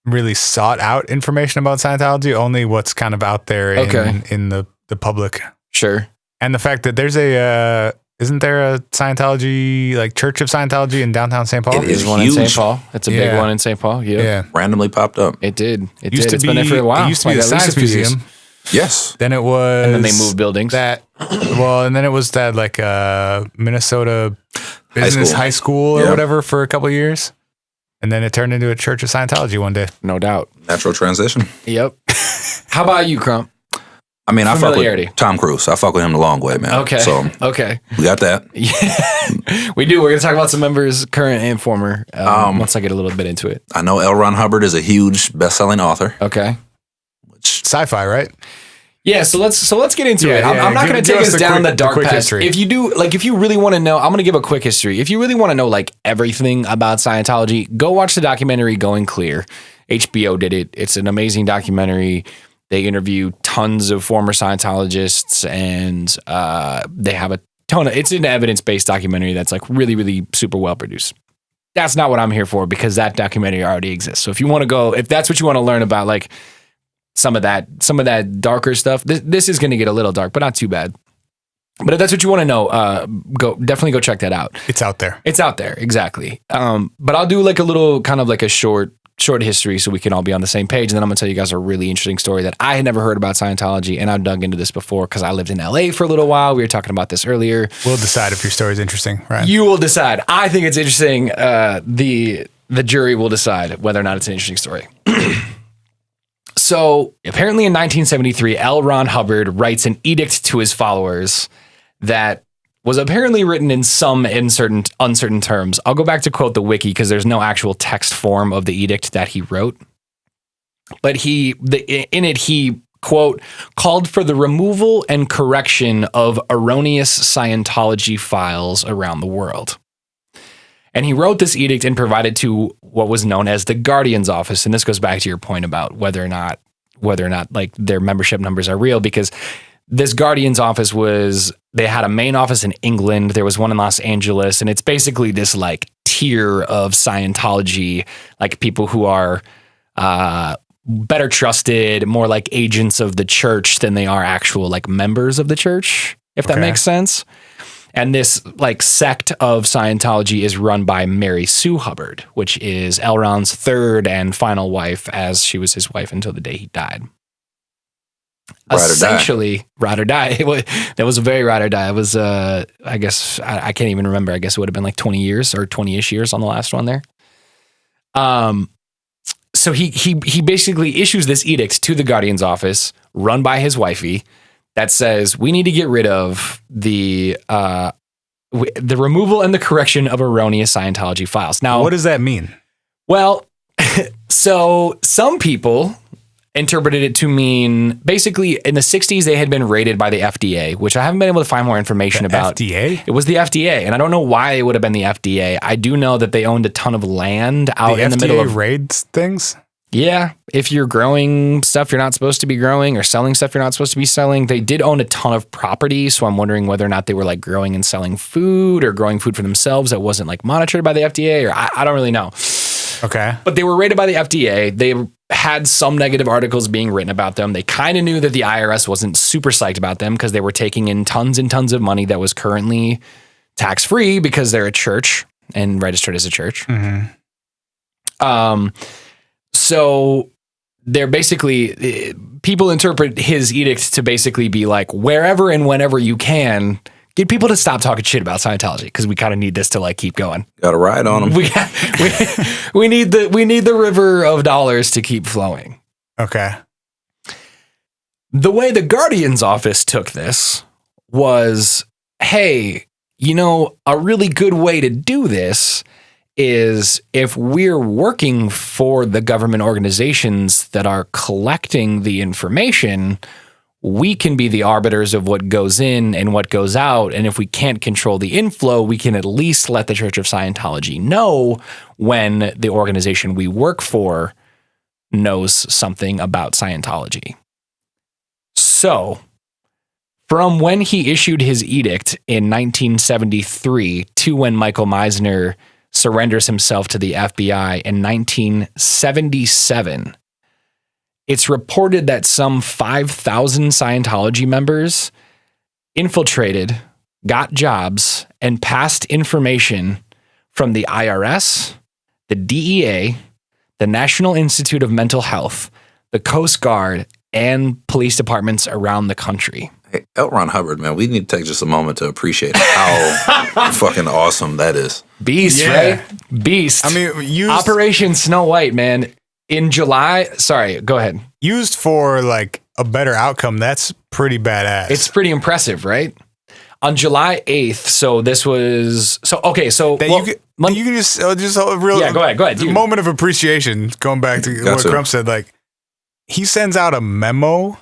really sought out information about Scientology, only what's kind of out there in the public. Sure. And the fact that there's isn't there a Scientology, like Church of Scientology in downtown St. Paul? It is one huge. in St. Paul. It's a big one in St. Paul. Yep. Yeah. Randomly popped up. It did. It's been there for a while. It used to be the at least Science a few years. Museum. Yes. Then it was. And then they moved buildings. And then it was that like Minnesota Business High School or whatever for a couple of years. And then it turned into a Church of Scientology one day. No doubt. Natural transition. Yep. How about you, Crump? I mean, I fuck with Tom Cruise. I fuck with him the long way, man. Okay. So we got that. Yeah, we do. We're going to talk about some members, current and former, once I get a little bit into it. I know L. Ron Hubbard is a huge best-selling author. Okay. Sci-fi, right? Yeah, so let's get into it. I'm not going to take us down the dark past. History. If you really want to know, I'm going to give a quick history. If you really want to know like everything about Scientology, go watch the documentary Going Clear. HBO did it. It's an amazing documentary. They interview tons of former Scientologists, and they have a ton of. It's an evidence-based documentary that's like really, really super well produced. That's not what I'm here for because that documentary already exists. So if you want to go, if that's what you want to learn about, like some of that darker stuff, this is going to get a little dark, but not too bad. But if that's what you want to know, definitely go check that out. It's out there. It's out there, exactly. But I'll do like a little kind of like a short history so we can all be on the same page. And then I'm going to tell you guys a really interesting story that I had never heard about Scientology. And I've dug into this before because I lived in LA for a little while. We were talking about this earlier. We'll decide if your story is interesting, right? You will decide. I think it's interesting. The jury will decide whether or not it's an interesting story. So apparently in 1973, L. Ron Hubbard writes an edict to his followers that was apparently written in some uncertain terms. I'll go back to quote the wiki because there's no actual text form of the edict that he wrote. But in it, he, quote, called for the removal and correction of erroneous Scientology files around the world. And he wrote this edict and provided to what was known as the Guardian's Office. And this goes back to your point about whether or not like their membership numbers are real, because this Guardian's Office they had a main office in England. There was one in Los Angeles. And it's basically this like tier of Scientology, like people who are better trusted, more like agents of the church than they are actual like members of the church, if that makes sense. And this like sect of Scientology is run by Mary Sue Hubbard, which is L. Ron's third and final wife, as she was his wife until the day he died. Essentially, ride or die. That was a very ride or die. It was, I guess, I can't even remember. I guess it would have been like 20 years or 20-ish years on the last one there. So he basically issues this edict to the Guardian's Office, run by his wifey, that says we need to get rid of the removal and the correction of erroneous Scientology files. Now, what does that mean? Well, so some people interpreted it to mean basically in the 60s they had been raided by the FDA, which I haven't been able to find more information about. FDA? It was the FDA, and I don't know why it would have been the FDA. I do know that they owned a ton of land out in the middle of raids things. Yeah, if you're growing stuff you're not supposed to be growing or selling stuff you're not supposed to be selling. They did own a ton of property, so I'm wondering whether or not they were like growing and selling food or growing food for themselves that wasn't like monitored by the FDA, or I don't really know. Okay. But they were raided by the FDA. They had some negative articles being written about them. They kind of knew that the IRS wasn't super psyched about them because they were taking in tons and tons of money that was currently tax-free because they're a church and registered as a church. Mm-hmm. So they're basically, people interpret his edict to basically be like, wherever and whenever you can, get people to stop talking shit about Scientology because we kind of need this to like keep going. Got to ride on them. We need the river of dollars to keep flowing. Okay. The way the Guardian's Office took this was, hey, a really good way to do this is if we're working for the government organizations that are collecting the information, we can be the arbiters of what goes in and what goes out. And if we can't control the inflow, we can at least let the Church of Scientology know when the organization we work for knows something about Scientology. So From when he issued his edict in 1973 to when Michael Meisner surrenders himself to the FBI in 1977, it's reported that some 5,000 Scientology members infiltrated, got jobs, and passed information from the IRS, the DEA, the National Institute of Mental Health, the Coast Guard, and police departments around the country. Hey, L. Ron Hubbard, man, we need to take just a moment to appreciate how fucking awesome that is. Beast, right? Beast. I mean, Operation Snow White, man. In July, sorry, go ahead. Used for like a better outcome, that's pretty badass. It's pretty impressive, right? On July 8th, so this was okay. So you can just a real go ahead. A moment of appreciation. Going back to what Crump said, like he sends out a memo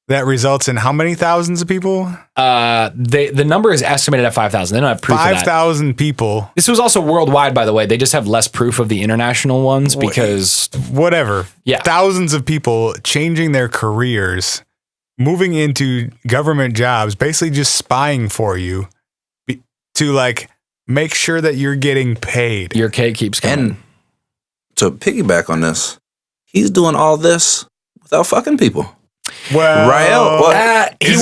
that results in how many thousands of people? The number is estimated at 5,000. They don't have proof of that. 5,000 people. This was also worldwide, by the way. They just have less proof of the international ones because whatever. Yeah, thousands of people changing their careers, moving into government jobs, basically just spying for you to like make sure that you're getting paid. Your cake keeps coming. And to piggyback on this, he's doing all this without fucking people. Well, Rael, he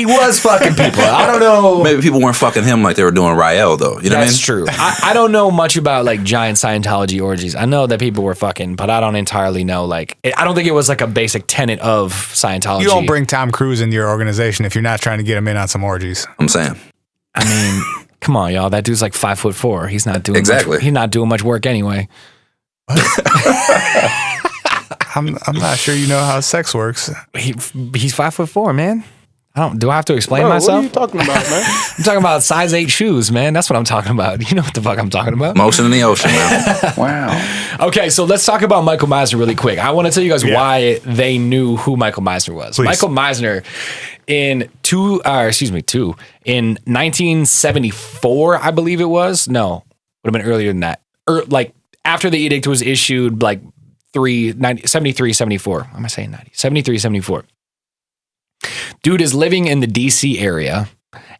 was fucking people. I don't know. Maybe people weren't fucking him like they were doing Rael, though. You know what I mean? That's true. I don't know much about like giant Scientology orgies. I know that people were fucking, but I don't entirely know. Like, I don't think it was like a basic tenet of Scientology. You don't bring Tom Cruise into your organization if you're not trying to get him in on some orgies. I'm saying. I mean, come on, y'all. That dude's like 5'4". He's not doing exactly. He's not doing much work anyway. I'm not sure you know how sex works. He's 5'4", man. Do I have to explain myself? What are you talking about, man? I'm talking about size 8 shoes, man. That's what I'm talking about. You know what the fuck I'm talking about? Motion in the ocean, man. Wow. Okay, so let's talk about Michael Meisner really quick. I want to tell you guys why they knew who Michael Meisner was. Please. Michael Meisner in 1974, I believe it was. No, would have been earlier than that. Like after the edict was issued, like 73, 74. How am I saying 90? 73, 74. Dude is living in the DC area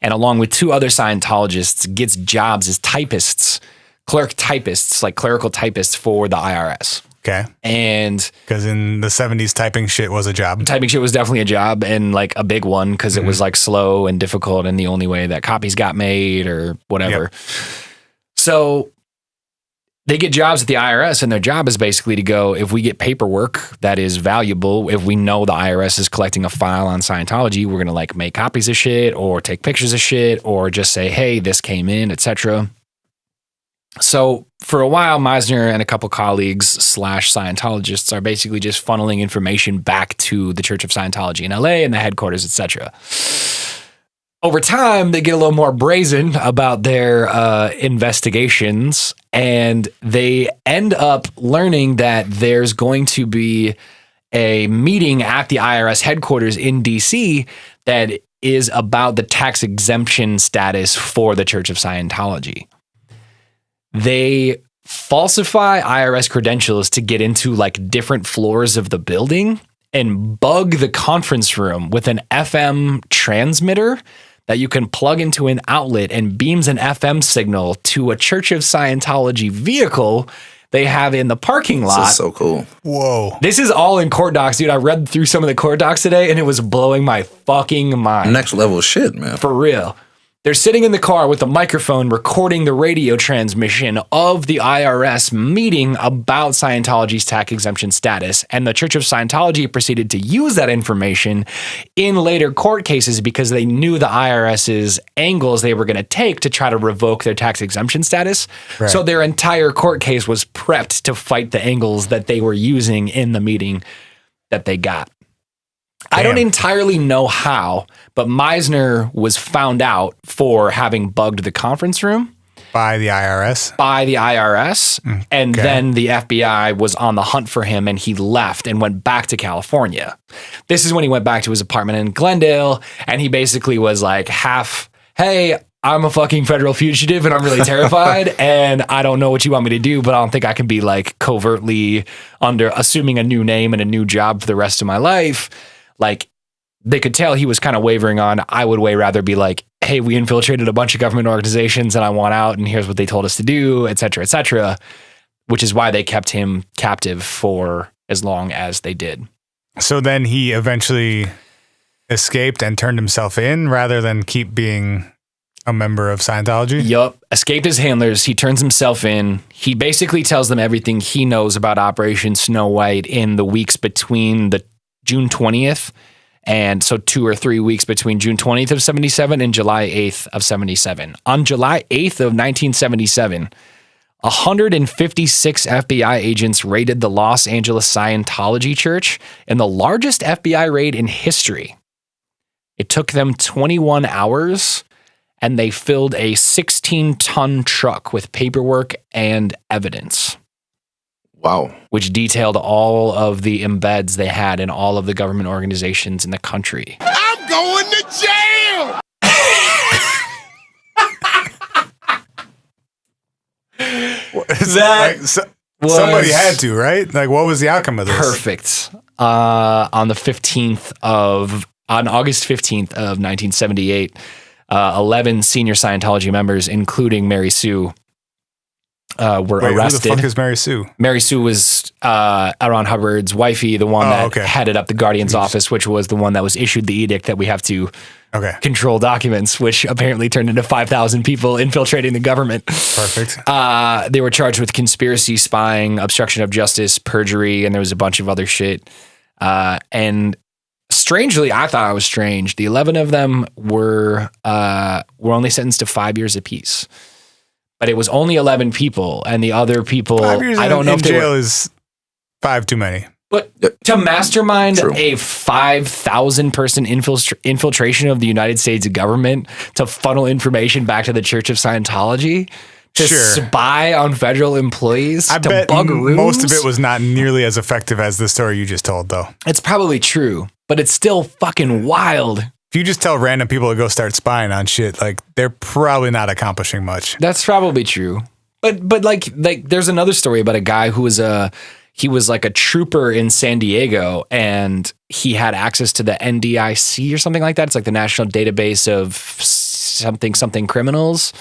and along with 2 other Scientologists gets jobs as typists, clerical typists for the IRS. Okay. And because in the 70s, typing shit was a job. Typing shit was definitely a job and like a big one because it was like slow and difficult and the only way that copies got made or whatever. Yep. So they get jobs at the IRS and their job is basically to go, if we get paperwork that is valuable, if we know the IRS is collecting a file on Scientology, we're going to like make copies of shit or take pictures of shit or just say, hey, this came in, etc. So for a while, Meisner and a couple colleagues / Scientologists are basically just funneling information back to the Church of Scientology in LA and the headquarters, etc. Over time, they get a little more brazen about their investigations, and they end up learning that there's going to be a meeting at the IRS headquarters in DC that is about the tax exemption status for the Church of Scientology. They falsify IRS credentials to get into like different floors of the building and bug the conference room with an FM transmitter that you can plug into an outlet and beams an FM signal to a Church of Scientology vehicle they have in the parking lot. This is so cool. Whoa. This is all in court docs, dude. I read through some of the court docs today and it was blowing my fucking mind. Next level shit, man. For real. They're sitting in the car with a microphone recording the radio transmission of the IRS meeting about Scientology's tax exemption status. And the Church of Scientology proceeded to use that information in later court cases because they knew the IRS's angles they were going to take to try to revoke their tax exemption status. Right. So their entire court case was prepped to fight the angles that they were using in the meeting that they got. Damn. I don't entirely know how, but Meisner was found out for having bugged the conference room. By the IRS? By the IRS. And then the FBI was on the hunt for him and he left and went back to California. This is when he went back to his apartment in Glendale and he basically was like hey, I'm a fucking federal fugitive and I'm really terrified and I don't know what you want me to do, but I don't think I can be like covertly assuming a new name and a new job for the rest of my life. Like, they could tell he was kind of wavering on. I would way rather be like, hey, we infiltrated a bunch of government organizations and I want out, and here's what they told us to do, et cetera, which is why they kept him captive for as long as they did. So then he eventually escaped and turned himself in rather than keep being a member of Scientology? Yup. Escaped his handlers. He turns himself in. He basically tells them everything he knows about Operation Snow White in the weeks between the June 20th. And so 2 or 3 weeks between June 20th of 77 and July 8th of 77. On July 8th of 1977, 156 FBI agents raided the Los Angeles Scientology Church in the largest FBI raid in history. It took them 21 hours, and they filled a 16-ton truck with paperwork and evidence. Wow. Which detailed all of the embeds they had in all of the government organizations in the country. I'm going to jail! Somebody had to, right? Like, what was the outcome of this? Perfect. On August 15th of 1978, 11 senior Scientology members, including Mary Sue, were arrested. Who the fuck is Mary Sue? Mary Sue was Aaron Hubbard's wifey, the one that headed up the Guardian's office, which was the one that was issued the edict that we have to control documents, which apparently turned into 5,000 people infiltrating the government. Perfect. They were charged with conspiracy, spying, obstruction of justice, perjury, and there was a bunch of other shit. And strangely, I thought it was strange. The 11 of them were only sentenced to 5 years apiece. But it was only 11 people, and the other people, 5 years I don't know in if they jail were, is 5 too many. But to mastermind True. a 5,000 person infiltration of the United States government to funnel information back to the Church of Scientology, to spy on federal employees, I to bet bug rooms. most of it was not nearly as effective as the story you just told, though. It's probably true, but it's still fucking wild. If you just tell random people to go start spying on shit, like, they're probably not accomplishing much. That's probably true. But like there's another story about a guy who was he was like a trooper in San Diego, and he had access to the NDIC or something like that. It's like the National Database of something criminals.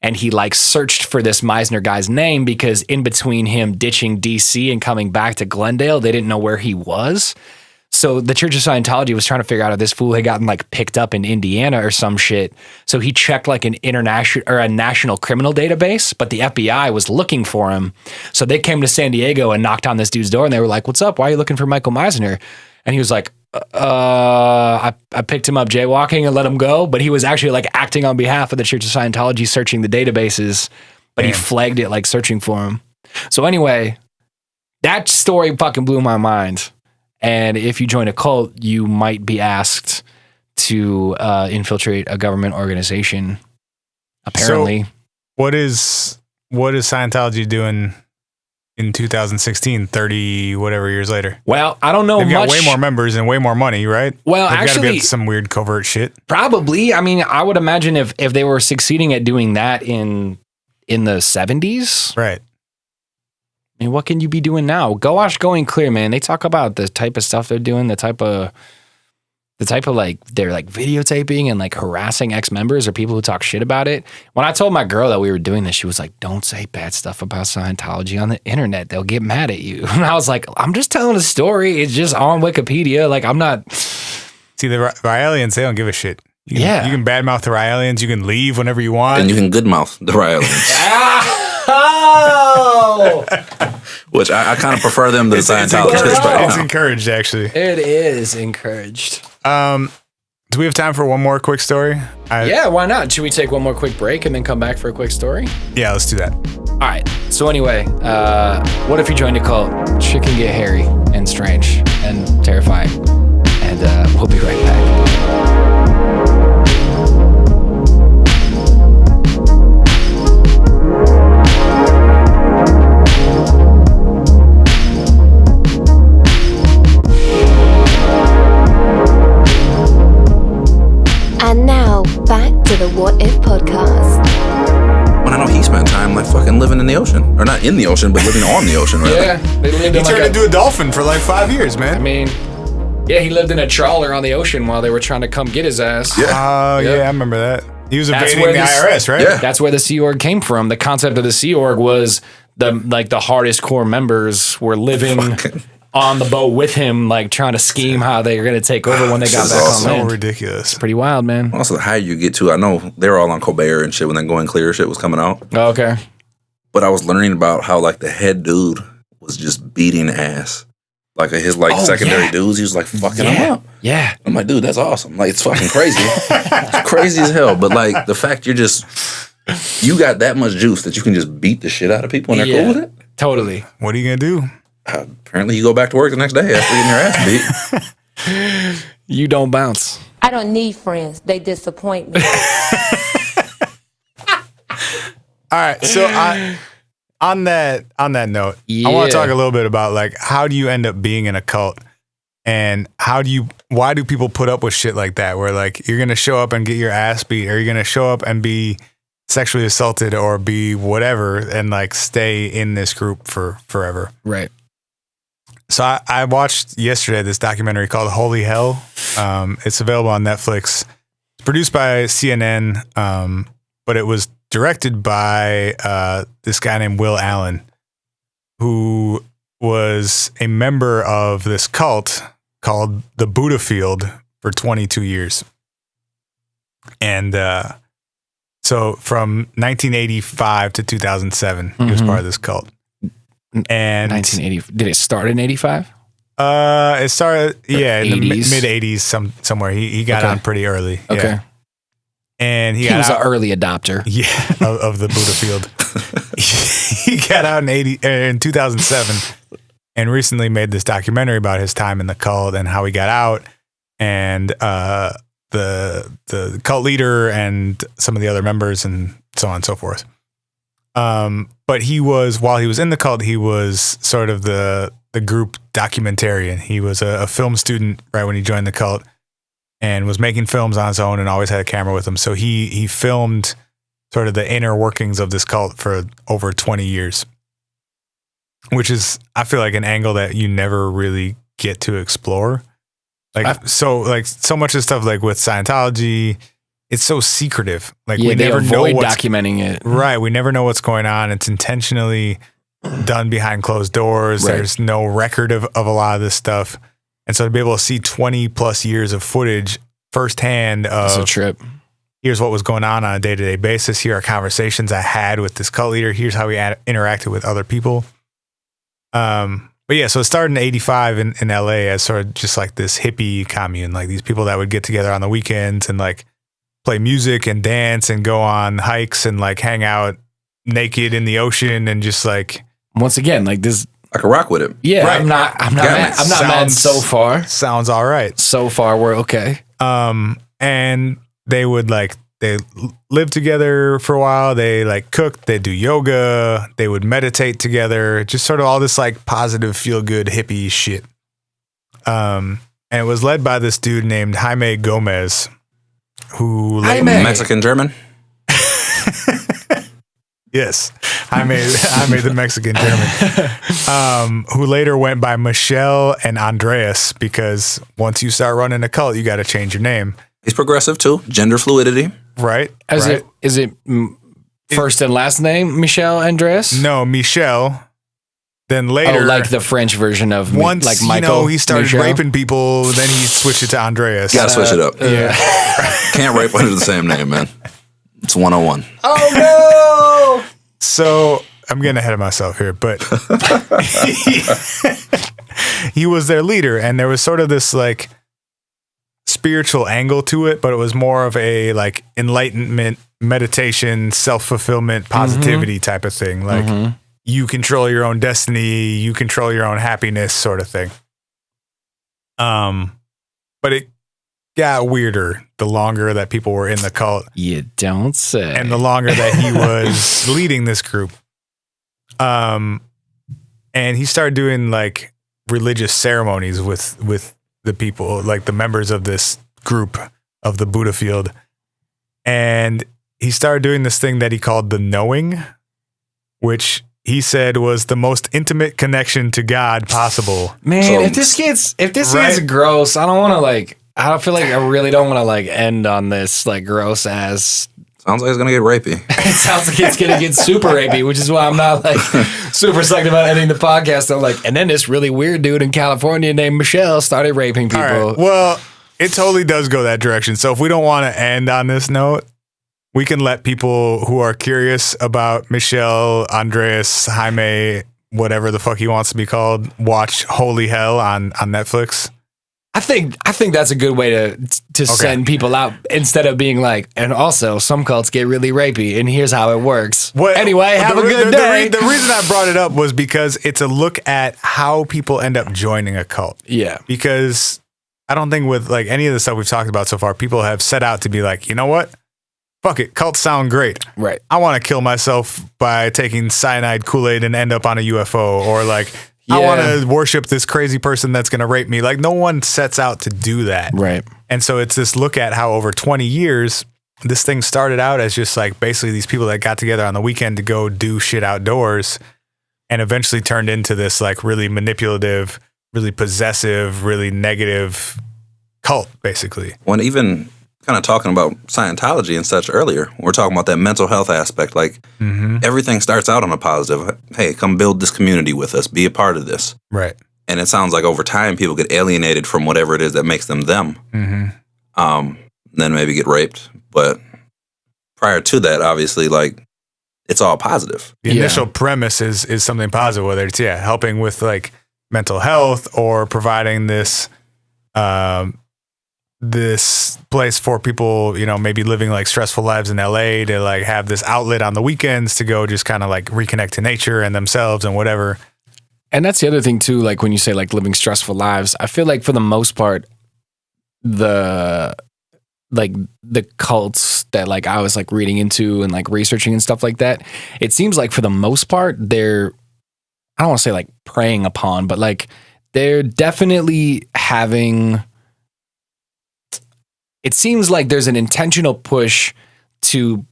And he like searched for this Meisner guy's name because in between him ditching DC and coming back to Glendale, they didn't know where he was. So the Church of Scientology was trying to figure out if this fool had gotten like picked up in Indiana or some shit. So he checked like an international or a national criminal database, but the FBI was looking for him. So they came to San Diego and knocked on this dude's door, and they were like, "What's up? Why are you looking for Michael Meisner?" And he was like, I picked him up jaywalking and let him go, but he was actually like acting on behalf of the Church of Scientology, searching the databases, but he flagged it like searching for him. So anyway, that story fucking blew my mind. And if you join a cult, you might be asked to infiltrate a government organization. Apparently. So what is Scientology doing in 2016, 30 whatever years later? Well, I don't know. They've got way more members and way more money, right? Well, they've actually, got to be some weird covert shit. Probably. I mean, I would imagine if they were succeeding at doing that in the 70s, right? I mean, what can you be doing now? Go watch Going Clear, man. They talk about the type of stuff they're doing, the type of like they're like videotaping and like harassing ex-members or people who talk shit about it. When I told my girl that we were doing this, she was like, "Don't say bad stuff about Scientology on the internet. They'll get mad at you." And I was like, "I'm just telling a story. It's just on Wikipedia. Like, I'm not." See, the Raeliens, they don't give a shit. You can badmouth the Raeliens. You can leave whenever you want. And you can goodmouth the Raeliens. Oh! Which I kind of prefer them to the Scientologists right now. It's encouraged, actually. It is encouraged. Do we have time for one more quick story? Yeah, why not? Should we take one more quick break and then come back for a quick story? Yeah, let's do that. All right. So anyway, what if you joined a cult? Shit can get hairy and strange and terrifying. And we'll be right back. And now, back to the What If podcast. When I know he spent time like fucking living in the ocean. Or not in the ocean, but living on the ocean, right? Yeah. He turned into a dolphin for like 5 years, man. I mean, Yeah, he lived in a trawler on the ocean while they were trying to come get his ass. Yeah. Oh, yeah, I remember that. He was evading the IRS, right? Yeah. That's where the Sea Org came from. The concept of the Sea Org was the hardest core members were living on the boat with him, like trying to scheme how they were going to take over when they got back on land. So ridiculous. It's pretty wild, man. Also, the higher you get to, I know they were all on Colbert and shit when that Going Clear shit was coming out. Oh, okay. But I was learning about how like the head dude was just beating ass. Like his secondary dudes, he was like fucking them up. Yeah. I'm like, dude, that's awesome. Like it's fucking crazy. It's crazy as hell. But like the fact you got that much juice that you can just beat the shit out of people and they're cool with it. Totally. What are you gonna do? Apparently, you go back to work the next day after getting your ass beat. You don't bounce. I don't need friends. They disappoint me. All right, so on that note, I want to talk a little bit about like how do you end up being in a cult, and why do people put up with shit like that? Where like you're gonna show up and get your ass beat, or you're gonna show up and be sexually assaulted, or be whatever, and like stay in this group for forever. Right. So I watched yesterday this documentary called Holy Hell. It's available on Netflix. It's produced by CNN, but it was directed by this guy named Will Allen, who was a member of this cult called the Buddha Field for 22 years. And so from 1985 to 2007, he was part of this cult. And 1980. Did it start in 85? It started in the mid 80s somewhere. He got on pretty early. Okay. Yeah. And he was an early adopter. Yeah, of the Buddha Field. He got out in 2007 and recently made this documentary about his time in the cult and how he got out, and the cult leader and some of the other members and so on and so forth. But while he was in the cult, he was sort of the group documentarian. He was a film student right when he joined the cult and was making films on his own and always had a camera with him. So he filmed sort of the inner workings of this cult for over 20 years, which is, I feel like, an angle that you never really get to explore. So much of stuff like with Scientology, it's so secretive. Like we never know what's documenting it. Right. We never know what's going on. It's intentionally done behind closed doors. Right. There's no record of a lot of this stuff. And so to be able to see 20 plus years of footage firsthand It's a trip. Here's what was going on a day-to-day basis. Here are conversations I had with this cult leader. Here's how we interacted with other people. But yeah, so it started in 85 in LA as sort of just like this hippie commune, like these people that would get together on the weekends and like play music and dance and go on hikes and like hang out naked in the ocean and just like, once again, like this, I can rock with it. Yeah, right. I'm not mad so far. Sounds all right. So far, we're okay. And they would they lived together for a while. They like cooked, they do yoga, they would meditate together, just sort of all this like positive, feel good hippie shit. And it was led by this dude named Jaime Gomez, who Mexican German. Yes, Jaime the Mexican German, who later went by Michelle and Andreas, because once you start running a cult, you got to change your name. He's progressive too, gender fluidity. Right. Is it first and last name Michelle Andreas? No, Michelle. Then later, like the French version of once like Michael. he started Michel? Raping people, then he switched it to Andreas. Gotta switch it up. Yeah. Can't rape under the same name, man. It's 101. Oh no! So I'm getting ahead of myself here, but he was their leader, and there was sort of this like spiritual angle to it, but it was more of a like enlightenment, meditation, self-fulfillment, positivity type of thing. Like you control your own destiny, you control your own happiness sort of thing. But it got weirder the longer that people were in the cult. You don't say. And the longer that he was leading this group. And he started doing like religious ceremonies with the people, like the members of this group of the Buddha Field. And he started doing this thing that he called the knowing, which he said was the most intimate connection to God possible. Man, So- if this gets Right. gross, I don't want to I don't feel like I really don't want to end on this gross ass. Sounds like it's gonna get rapey. It sounds like it's gonna get super rapey, which is why I'm not super psyched about ending the podcast. I'm and then this really weird dude in California named Michelle started raping people. All right. Well, it totally does go that direction. So if we don't want to end on this note, we can let people who are curious about Michelle, Andreas, Jaime, whatever the fuck he wants to be called, watch Holy Hell on Netflix. I think that's a good way to send people out instead of being and also some cults get really rapey and here's how it works. Anyway, have a good day. The reason I brought it up was because it's a look at how people end up joining a cult. Yeah. Because I don't think with any of the stuff we've talked about so far, people have set out to be you know what? Fuck it. Cults sound great. Right. I want to kill myself by taking cyanide Kool-Aid and end up on a UFO or I want to worship this crazy person that's going to rape me. No one sets out to do that. Right. And so it's this look at how over 20 years, this thing started out as just basically these people that got together on the weekend to go do shit outdoors and eventually turned into this really manipulative, really possessive, really negative cult, basically. When even kind of talking about Scientology and such earlier, we're talking about that mental health aspect. Everything starts out on a positive. Hey, come build this community with us. Be a part of this. Right. And it sounds like over time, people get alienated from whatever it is that makes them them. Then maybe get raped. But prior to that, obviously, it's all positive. The initial premise is something positive, whether it's, helping with mental health or providing this, this place for people, maybe living stressful lives in LA to have this outlet on the weekends to go just kind of reconnect to nature and themselves and whatever. And that's the other thing too, when you say living stressful lives, I feel for the most part, the cults that I was reading into and researching and stuff like that, it seems for the most part, they're, I don't want to say preying upon, but they're definitely having, it seems there's an intentional push to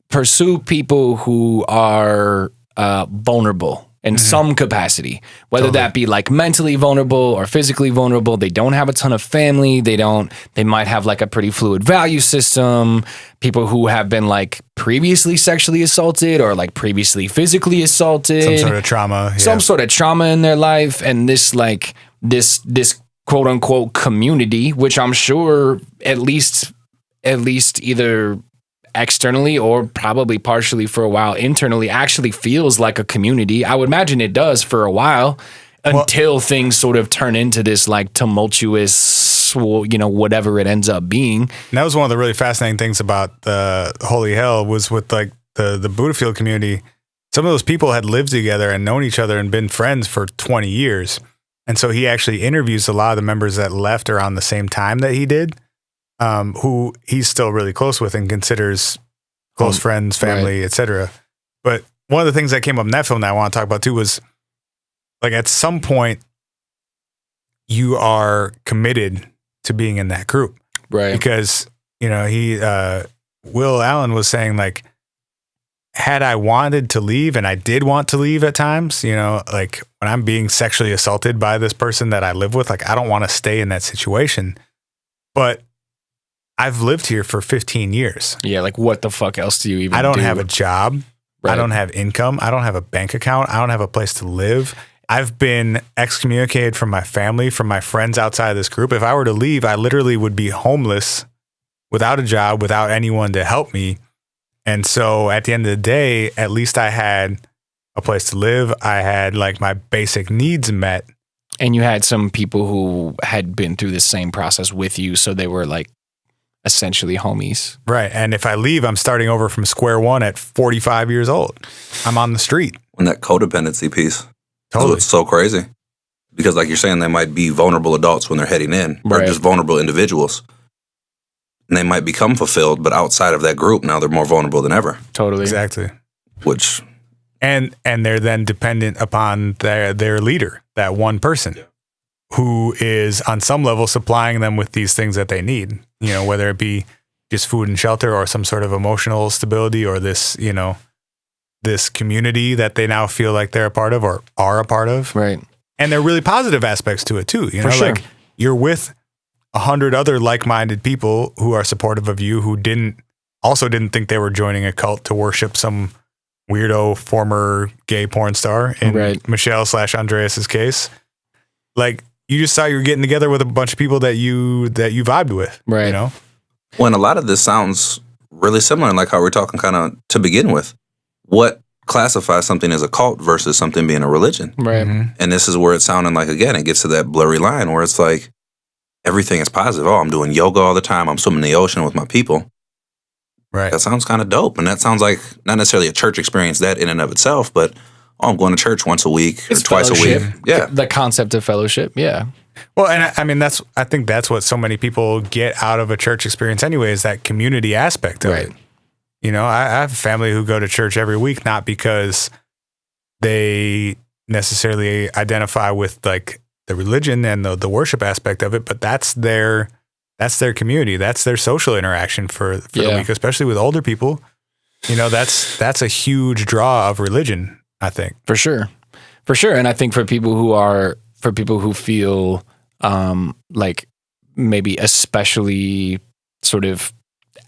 pursue people who are vulnerable in some capacity, whether that be mentally vulnerable or physically vulnerable. They don't have a ton of family. They might have a pretty fluid value system. People who have been previously sexually assaulted or previously physically assaulted. Some sort of trauma. Some sort of trauma in their life. And this this quote unquote community, which I'm sure at least either externally or probably partially for a while internally actually feels like a community. I would imagine it does for a while until things sort of turn into this tumultuous, whatever it ends up being. And that was one of the really fascinating things about the Holy Hell was with the Buddha Field community. Some of those people had lived together and known each other and been friends for 20 years. And so he actually interviews a lot of the members that left around the same time that he did, who he's still really close with and considers close friends, family, etc. But one of the things that came up in that film that I want to talk about too was at some point you are committed to being in that group. Right. Because, Will Allen was saying had I wanted to leave, and I did want to leave at times, when I'm being sexually assaulted by this person that I live with, I don't want to stay in that situation. But I've lived here for 15 years. Yeah, what the fuck else do you even do? I don't have a job. Right. I don't have income. I don't have a bank account. I don't have a place to live. I've been excommunicated from my family, from my friends outside of this group. If I were to leave, I literally would be homeless, without a job, without anyone to help me. And so at the end of the day, at least I had a place to live. I had my basic needs met. And you had some people who had been through the same process with you. So they were essentially homies. Right. And if I leave, I'm starting over from square one at 45 years old. I'm on the street. And that codependency piece. Totally. It's so crazy. Because you're saying, they might be vulnerable adults when they're heading in, or just vulnerable individuals. And they might become fulfilled, but outside of that group, now they're more vulnerable than ever. Totally. Exactly. Which... And they're then dependent upon their leader, that one person, who is on some level supplying them with these things that they need, whether it be just food and shelter or some sort of emotional stability or this, this community that they now feel like they're a part of or are a part of. Right. And there are really positive aspects to it too. You know, For sure. like you're with 100 other like-minded people who are supportive of you, who didn't think they were joining a cult to worship some weirdo former gay porn star in Michelle/Andreas's case. Like, you just saw you were getting together with a bunch of people that you vibed with. Right. You know? When a lot of this sounds really similar, like how we're talking kind of to begin with. What classifies something as a cult versus something being a religion? Right. And this is where it's sounding like, again, it gets to that blurry line where it's like, everything is positive. Oh, I'm doing yoga all the time. I'm swimming in the ocean with my people. Right. That sounds kind of dope. And that sounds like not necessarily a church experience that in and of itself, but I'm going to church once a week or twice a week. Yeah. The concept of fellowship. Yeah. Well, and I mean, I think that's what so many people get out of a church experience anyway, is that community aspect of it. You know, I have a family who go to church every week, not because they necessarily identify with like the religion and the worship aspect of it, but that's their community. That's their social interaction for the week, especially with older people. You know, that's a huge draw of religion, I think. For sure. And I think for people who feel like maybe especially sort of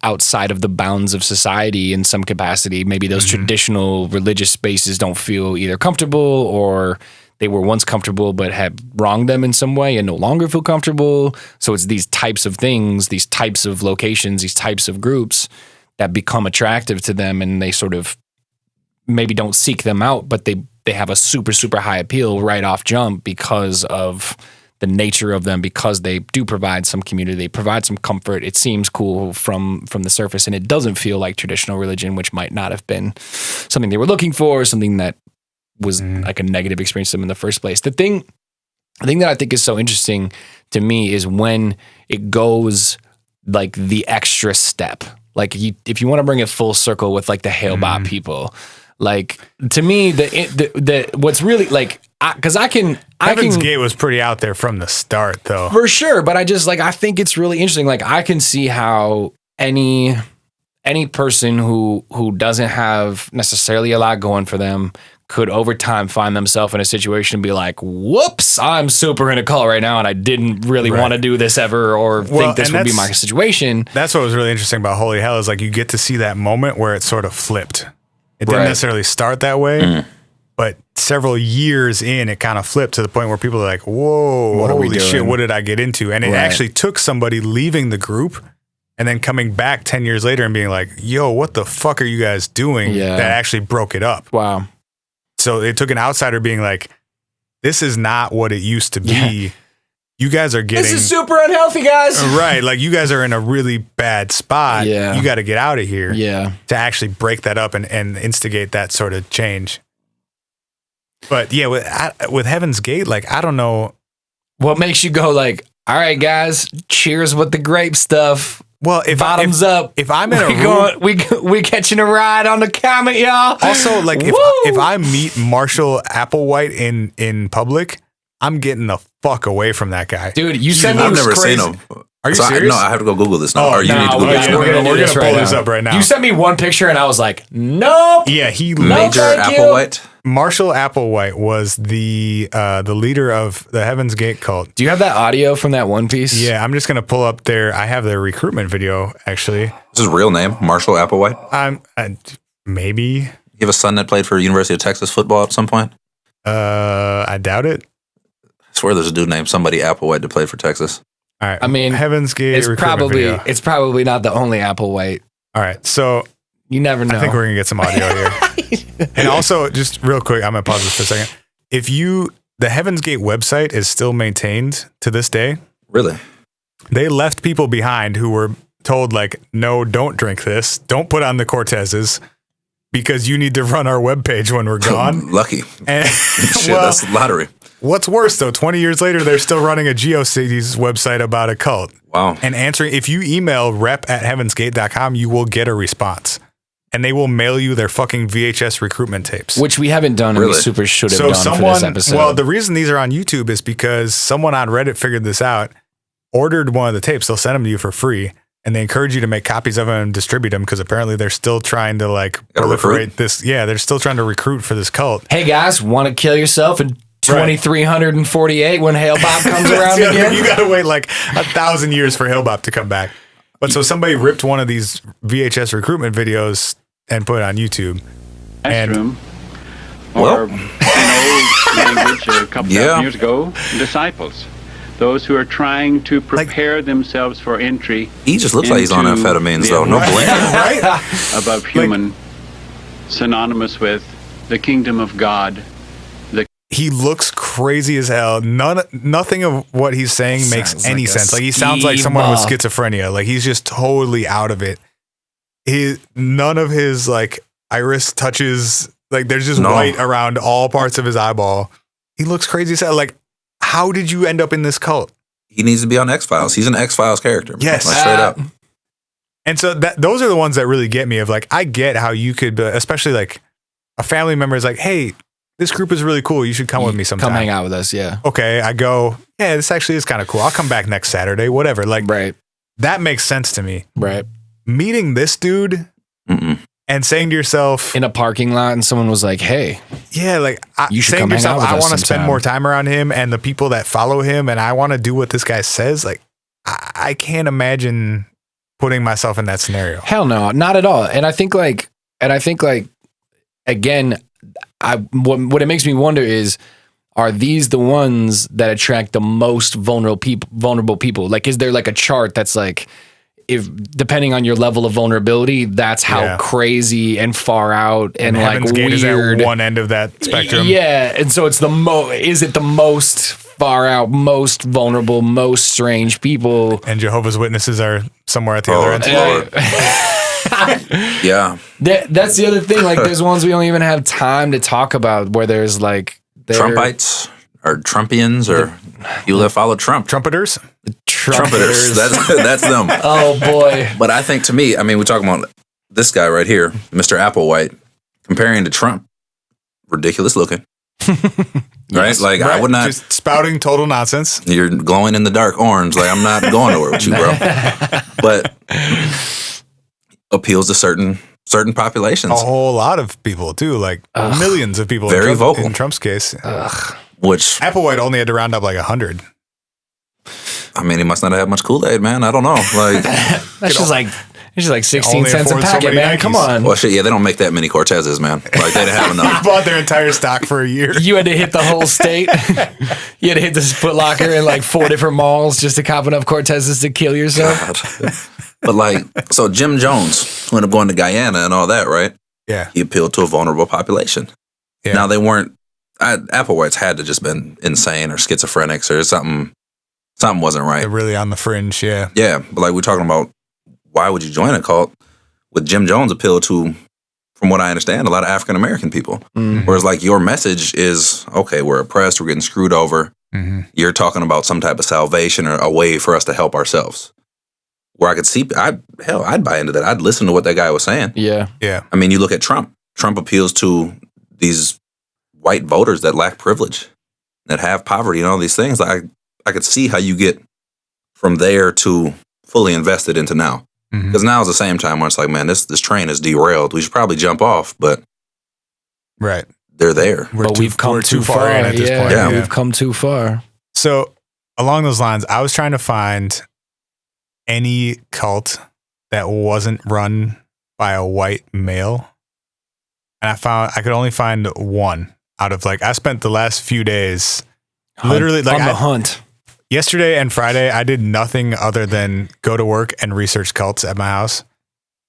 outside of the bounds of society in some capacity, maybe those traditional religious spaces don't feel either comfortable, or they were once comfortable but have wronged them in some way and no longer feel comfortable. So it's these types of things, these types of locations, these types of groups that become attractive to them, and they sort of maybe don't seek them out, but they have a super, super high appeal right off jump because of the nature of them, because they do provide some community, they provide some comfort. It seems cool from the surface, and it doesn't feel like traditional religion, which might not have been something they were looking for, something that was like a negative experience to them in the first place. The thing that I think is so interesting to me is when it goes like the extra step. Like if you want to bring it full circle with like the Hail Bop people, like to me, the what's really like, because Heaven's Gate was pretty out there from the start, though. For sure, but I think it's really interesting. Like I can see how any person who doesn't have necessarily a lot going for them could over time find themselves in a situation and be like, whoops, I'm super in a cult right now and I didn't really want to do this ever or think this would be my situation. That's what was really interesting about Holy Hell, is like you get to see that moment where it sort of flipped. It didn't necessarily start that way, but several years in, it kind of flipped to the point where people are like, whoa, holy shit, what did I get into? And it actually took somebody leaving the group and then coming back 10 years later and being like, yo, what the fuck are you guys doing? That actually broke it up. Wow. So it took an outsider being like, this is not what it used to be. You guys are getting... This is super unhealthy, guys. Right. Like you guys are in a really bad spot. Yeah. You got to get out of here. Yeah. To actually break that up and instigate that sort of change. But yeah, with Heaven's Gate, like, I don't know. What makes you go like, all right, guys, cheers with the grape stuff. Well, bottoms up. If I'm in a room, we catching a ride on the Comet, y'all. Also, like if I meet Marshall Applewhite in public, I'm getting the fuck away from that guy, dude. You sent me. I've never seen him. Are you serious? No, I have to go Google this now. Oh, or you need to Google this. We're gonna pull this up right now. You sent me one picture and I was like, nope. Yeah, he Major Applewhite. Marshall Applewhite was the leader of the Heaven's Gate cult. Do you have that audio from that one piece? Yeah, I'm just gonna pull up I have their recruitment video actually. Is his real name Marshall Applewhite? Maybe. You have a son that played for University of Texas football at some point? I doubt it. I swear there's a dude named somebody Applewhite that played for Texas. All right. I mean, Heaven's Gate. It's probably not the only Applewhite. All right. So you never know. I think we're gonna get some audio here. And also, just real quick, I'm gonna pause this for a second. The Heaven's Gate website is still maintained to this day. Really? They left people behind who were told like, no, don't drink this. Don't put on the Cortezes because you need to run our webpage when we're gone. Lucky. And, shit, that's lottery. What's worse though, 20 years later, they're still running a GeoCities website about a cult. Wow. And if you email rep@heavensgate.com, you will get a response. And they will mail you their fucking VHS recruitment tapes. Which we haven't done and we super should have done for this episode. Well, the reason these are on YouTube is because someone on Reddit figured this out, ordered one of the tapes. They'll send them to you for free. and they encourage you to make copies of them and distribute them because apparently they're still trying to like proliferate this. Yeah, they're still trying to recruit for this cult. Hey guys, want to kill yourself in 2348 when Hail Bob comes around again? You gotta wait like 1,000 years for Hail Bob to come back. But so somebody ripped one of these VHS recruitment videos and put it on YouTube. Classroom, or in old language a couple thousand years ago, disciples. Those who are trying to prepare themselves for entry. He just looks like he's on amphetamines, though. No blame. Right? Above human, synonymous with the kingdom of God. He looks crazy as hell. Nothing of what he's saying makes any sense. Like he sounds like someone with schizophrenia. Like he's just totally out of it. None of his like iris touches. Like there's just white around all parts of his eyeball. He looks crazy as hell. Like, how did you end up in this cult? He needs to be on X-Files. He's an X-Files character. Yes. Like, straight up. And so those are the ones that really get me of like, I get how you could, especially like a family member is like, hey, this group is really cool. You should come with me sometime. Come hang out with us. Yeah. Okay. I go, yeah, this actually is kind of cool. I'll come back next Saturday, whatever. Like, that makes sense to me. Right. Meeting this dude and saying to yourself in a parking lot and someone was like, hey, yeah, like you should saying come to hang out yourself, with I us want to spend sometime. more time around him and the people that follow him. And I want to do what this guy says. Like, I can't imagine putting myself in that scenario. Hell no, not at all. And I think like, again, what it makes me wonder is, are these the ones that attract the most vulnerable people? Like, is there like a chart that's like, if depending on your level of vulnerability, that's how crazy and far out and like Heaven's Gate is at one end of that spectrum. Yeah, and so it's is it the most far out, most vulnerable, most strange people? And Jehovah's Witnesses are somewhere at the other end. Yeah. That's the other thing. Like, there's ones we don't even have time to talk about where there's like Trumpites or Trumpians or people that follow Trump. Trumpeters? Trumpeters. That's them. Oh boy. But I think to me, I mean, we're talking about this guy right here, Mr. Applewhite, comparing to Trump. Ridiculous looking. Right? Like, I would not. Just spouting total nonsense. You're glowing in the dark orange. Like, I'm not going nowhere with you, bro. But appeals to certain populations. A whole lot of people, too. Like, millions of people. Very vocal. In Trump's case. Which Applewhite only had to round up like 100. I mean, he must not have much Kool-Aid, man. I don't know. Like, that's just like 16 cents a packet, man. Come on. Well, shit, yeah, they don't make that many Cortezes, man. Like, they didn't have enough. Bought their entire stock for a year. You had to hit the whole state. You had to hit this Foot Locker in like 4 different malls just to cop enough Cortezes to kill yourself. God. But like, so Jim Jones, who ended up going to Guyana and all that, right? Yeah. He appealed to a vulnerable population. Yeah. Now, they weren't, Applewhite's had to just been insane or schizophrenics or something wasn't right. They're really on the fringe, yeah. Yeah, but like we're talking about, why would you join a cult? With Jim Jones appealed to, from what I understand, a lot of African American people. Mm-hmm. Whereas like your message is, okay, we're oppressed, we're getting screwed over. Mm-hmm. You're talking about some type of salvation or a way for us to help ourselves. Where I could see, I'd buy into that. I'd listen to what that guy was saying. Yeah. Yeah. I mean, you look at Trump. Trump appeals to these white voters that lack privilege, that have poverty and all these things. Like, I could see how you get from there to fully invested into now. Because now is the same time where it's like, man, this train is derailed. We should probably jump off, but they're there. We've come too far in at this point. Yeah, we've come too far. So along those lines, I was trying to find any cult that wasn't run by a white male. And I could only find one out of like, I spent the last few days literally like on the hunt. Yesterday and Friday, I did nothing other than go to work and research cults at my house.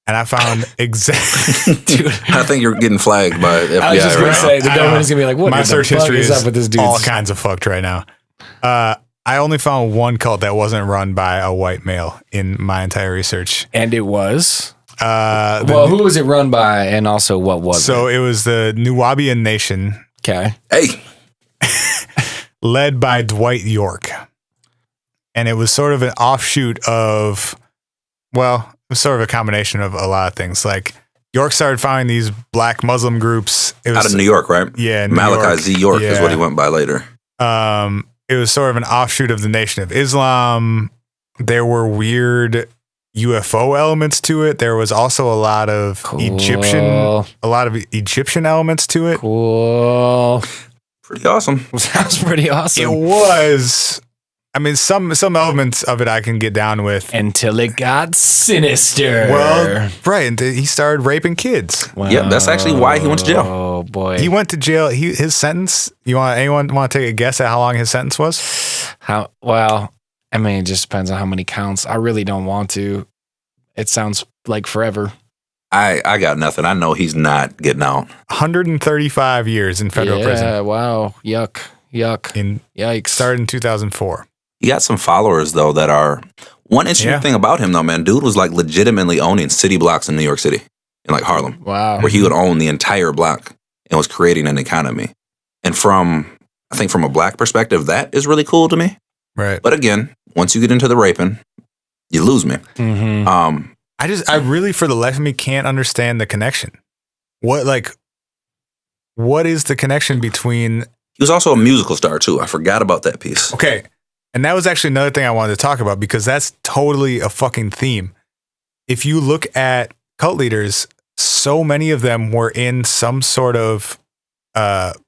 And I found exactly. Dude, I think you're getting flagged by FBI. I was just going to say, the government is going to be like, what my search history is up with this dude? All kinds of fucked right now. I only found one cult that wasn't run by a white male in my entire research. And it was? Who was it run by? And also, what was it? So it was the Nuwaubian Nation. Okay. Hey. Led by Dwight York. And it was sort of an offshoot of, well, it was sort of a combination of a lot of things. Like, York started founding these black Muslim groups. It was, out of New York, right? Yeah. Malachi Z. York is what he went by later. It was sort of an offshoot of the Nation of Islam. There were weird UFO elements to it. There was also a lot of Egyptian elements to it. Cool. Pretty awesome. Sounds pretty awesome. It was. I mean, some elements of it I can get down with. Until it got sinister. Well, right. And he started raping kids. Wow. Yep, that's actually why he went to jail. Oh, boy. He went to jail. His sentence, anyone want to take a guess at how long his sentence was? Well, I mean, it just depends on how many counts. I really don't want to. It sounds like forever. I got nothing. I know he's not getting out. 135 years in federal prison. Yeah, wow. Yuck. Yikes. Started in 2004. He got some followers, though, that are... One interesting thing about him, though, man, dude was like legitimately owning city blocks in New York City, in like Harlem. Wow. Where he would own the entire block and was creating an economy. And I think from a black perspective, that is really cool to me. Right. But again, once you get into the raping, you lose me. Mm-hmm. I really, for the life of me, can't understand the connection. What is the connection between... He was also a musical star, too. I forgot about that piece. Okay. And that was actually another thing I wanted to talk about because that's totally a fucking theme. If you look at cult leaders, so many of them were in some sort of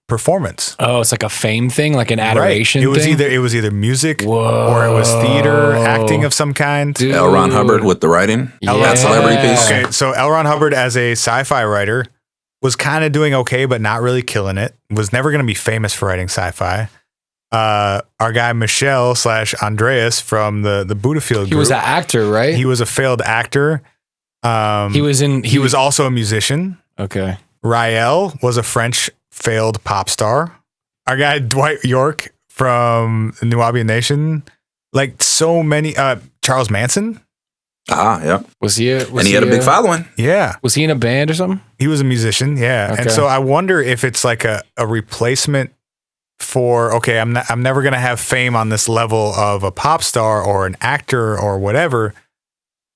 performance. Oh, it's like a fame thing, like an adoration thing? It was either music or it was theater, acting of some kind. Dude. L. Ron Hubbard with the writing. That celebrity piece. Okay, so L. Ron Hubbard as a sci-fi writer was kind of doing okay, but not really killing it. Was never going to be famous for writing sci-fi. Our guy Michelle / Andreas from the Budafield group. He was an actor, right? He was a failed actor. He was also a musician. Okay. Rael was a French failed pop star. Our guy Dwight York from the Nubian Nation. Like so many. Charles Manson. Yeah. Was he? And he had a big following. Yeah. Was he in a band or something? He was a musician. Yeah. Okay. And so I wonder if it's like a replacement for, okay, I'm never going to have fame on this level of a pop star or an actor or whatever,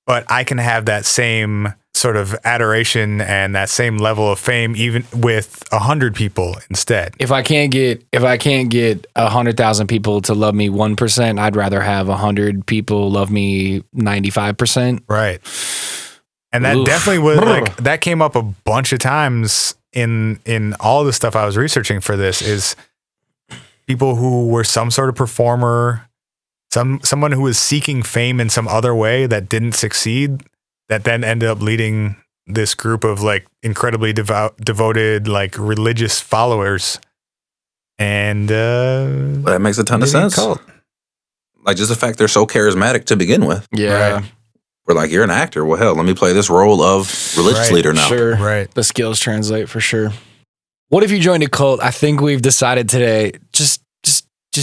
but I can have that same sort of adoration and that same level of fame even with 100 people instead. If I can't get 100,000 people to love me 1%, I'd rather have 100 people love me 95%. Right. And that definitely was like, that came up a bunch of times in all the stuff I was researching for this is people who were some sort of performer, someone who was seeking fame in some other way that didn't succeed, that then ended up leading this group of like incredibly devoted, like religious followers. And that makes a ton of sense. Cult. Like just the fact they're so charismatic to begin with. Yeah. Right. We're like, you're an actor. Well, hell, let me play this role of religious leader now. Sure. Right. The skills translate for sure. What if you joined a cult? I think we've decided today, just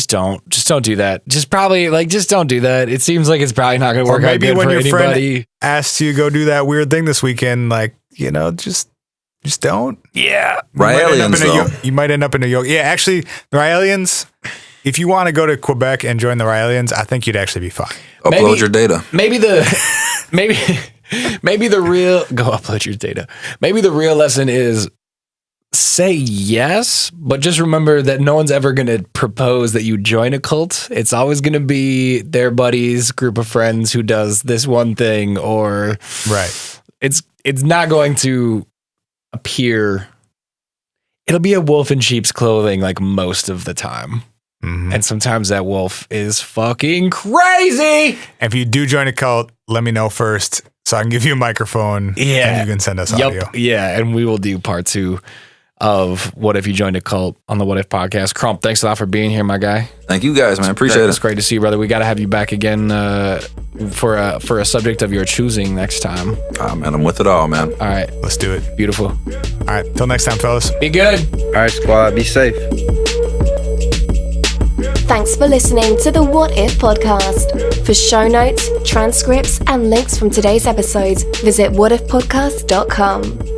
don't do that. Just don't do that. It seems like it's probably not going to work out good for anybody. Friend asks you to go do that weird thing this weekend, like, just don't. Yeah. Raeliens, you might end up in New York. Yeah, actually, the Raeliens, if you want to go to Quebec and join the Raeliens, I think you'd actually be fine. Upload your data. Maybe the real go upload your data. Maybe the real lesson is say yes, but just remember that no one's ever going to propose that you join a cult. It's always going to be their buddies, group of friends who does this one thing, or right. It's not going to appear. It'll be a wolf in sheep's clothing like most of the time. Mm-hmm. And sometimes that wolf is fucking crazy. If you do join a cult, let me know first so I can give you a microphone. Yeah. And you can send us audio. Yeah. And we will do part 2 of What If You Joined a Cult on the What If podcast. Crump, thanks a lot for being here, my guy. Thank you guys, man. Appreciate it. It's great to see you, brother. We got to have you back again for a subject of your choosing next time. Man, I'm with it all, man. All right. Let's do it. Beautiful. All right. Till next time, fellas. Be good. All right, squad. Be safe. Thanks for listening to the What If podcast. For show notes, transcripts, and links from today's episodes, visit whatifpodcast.com.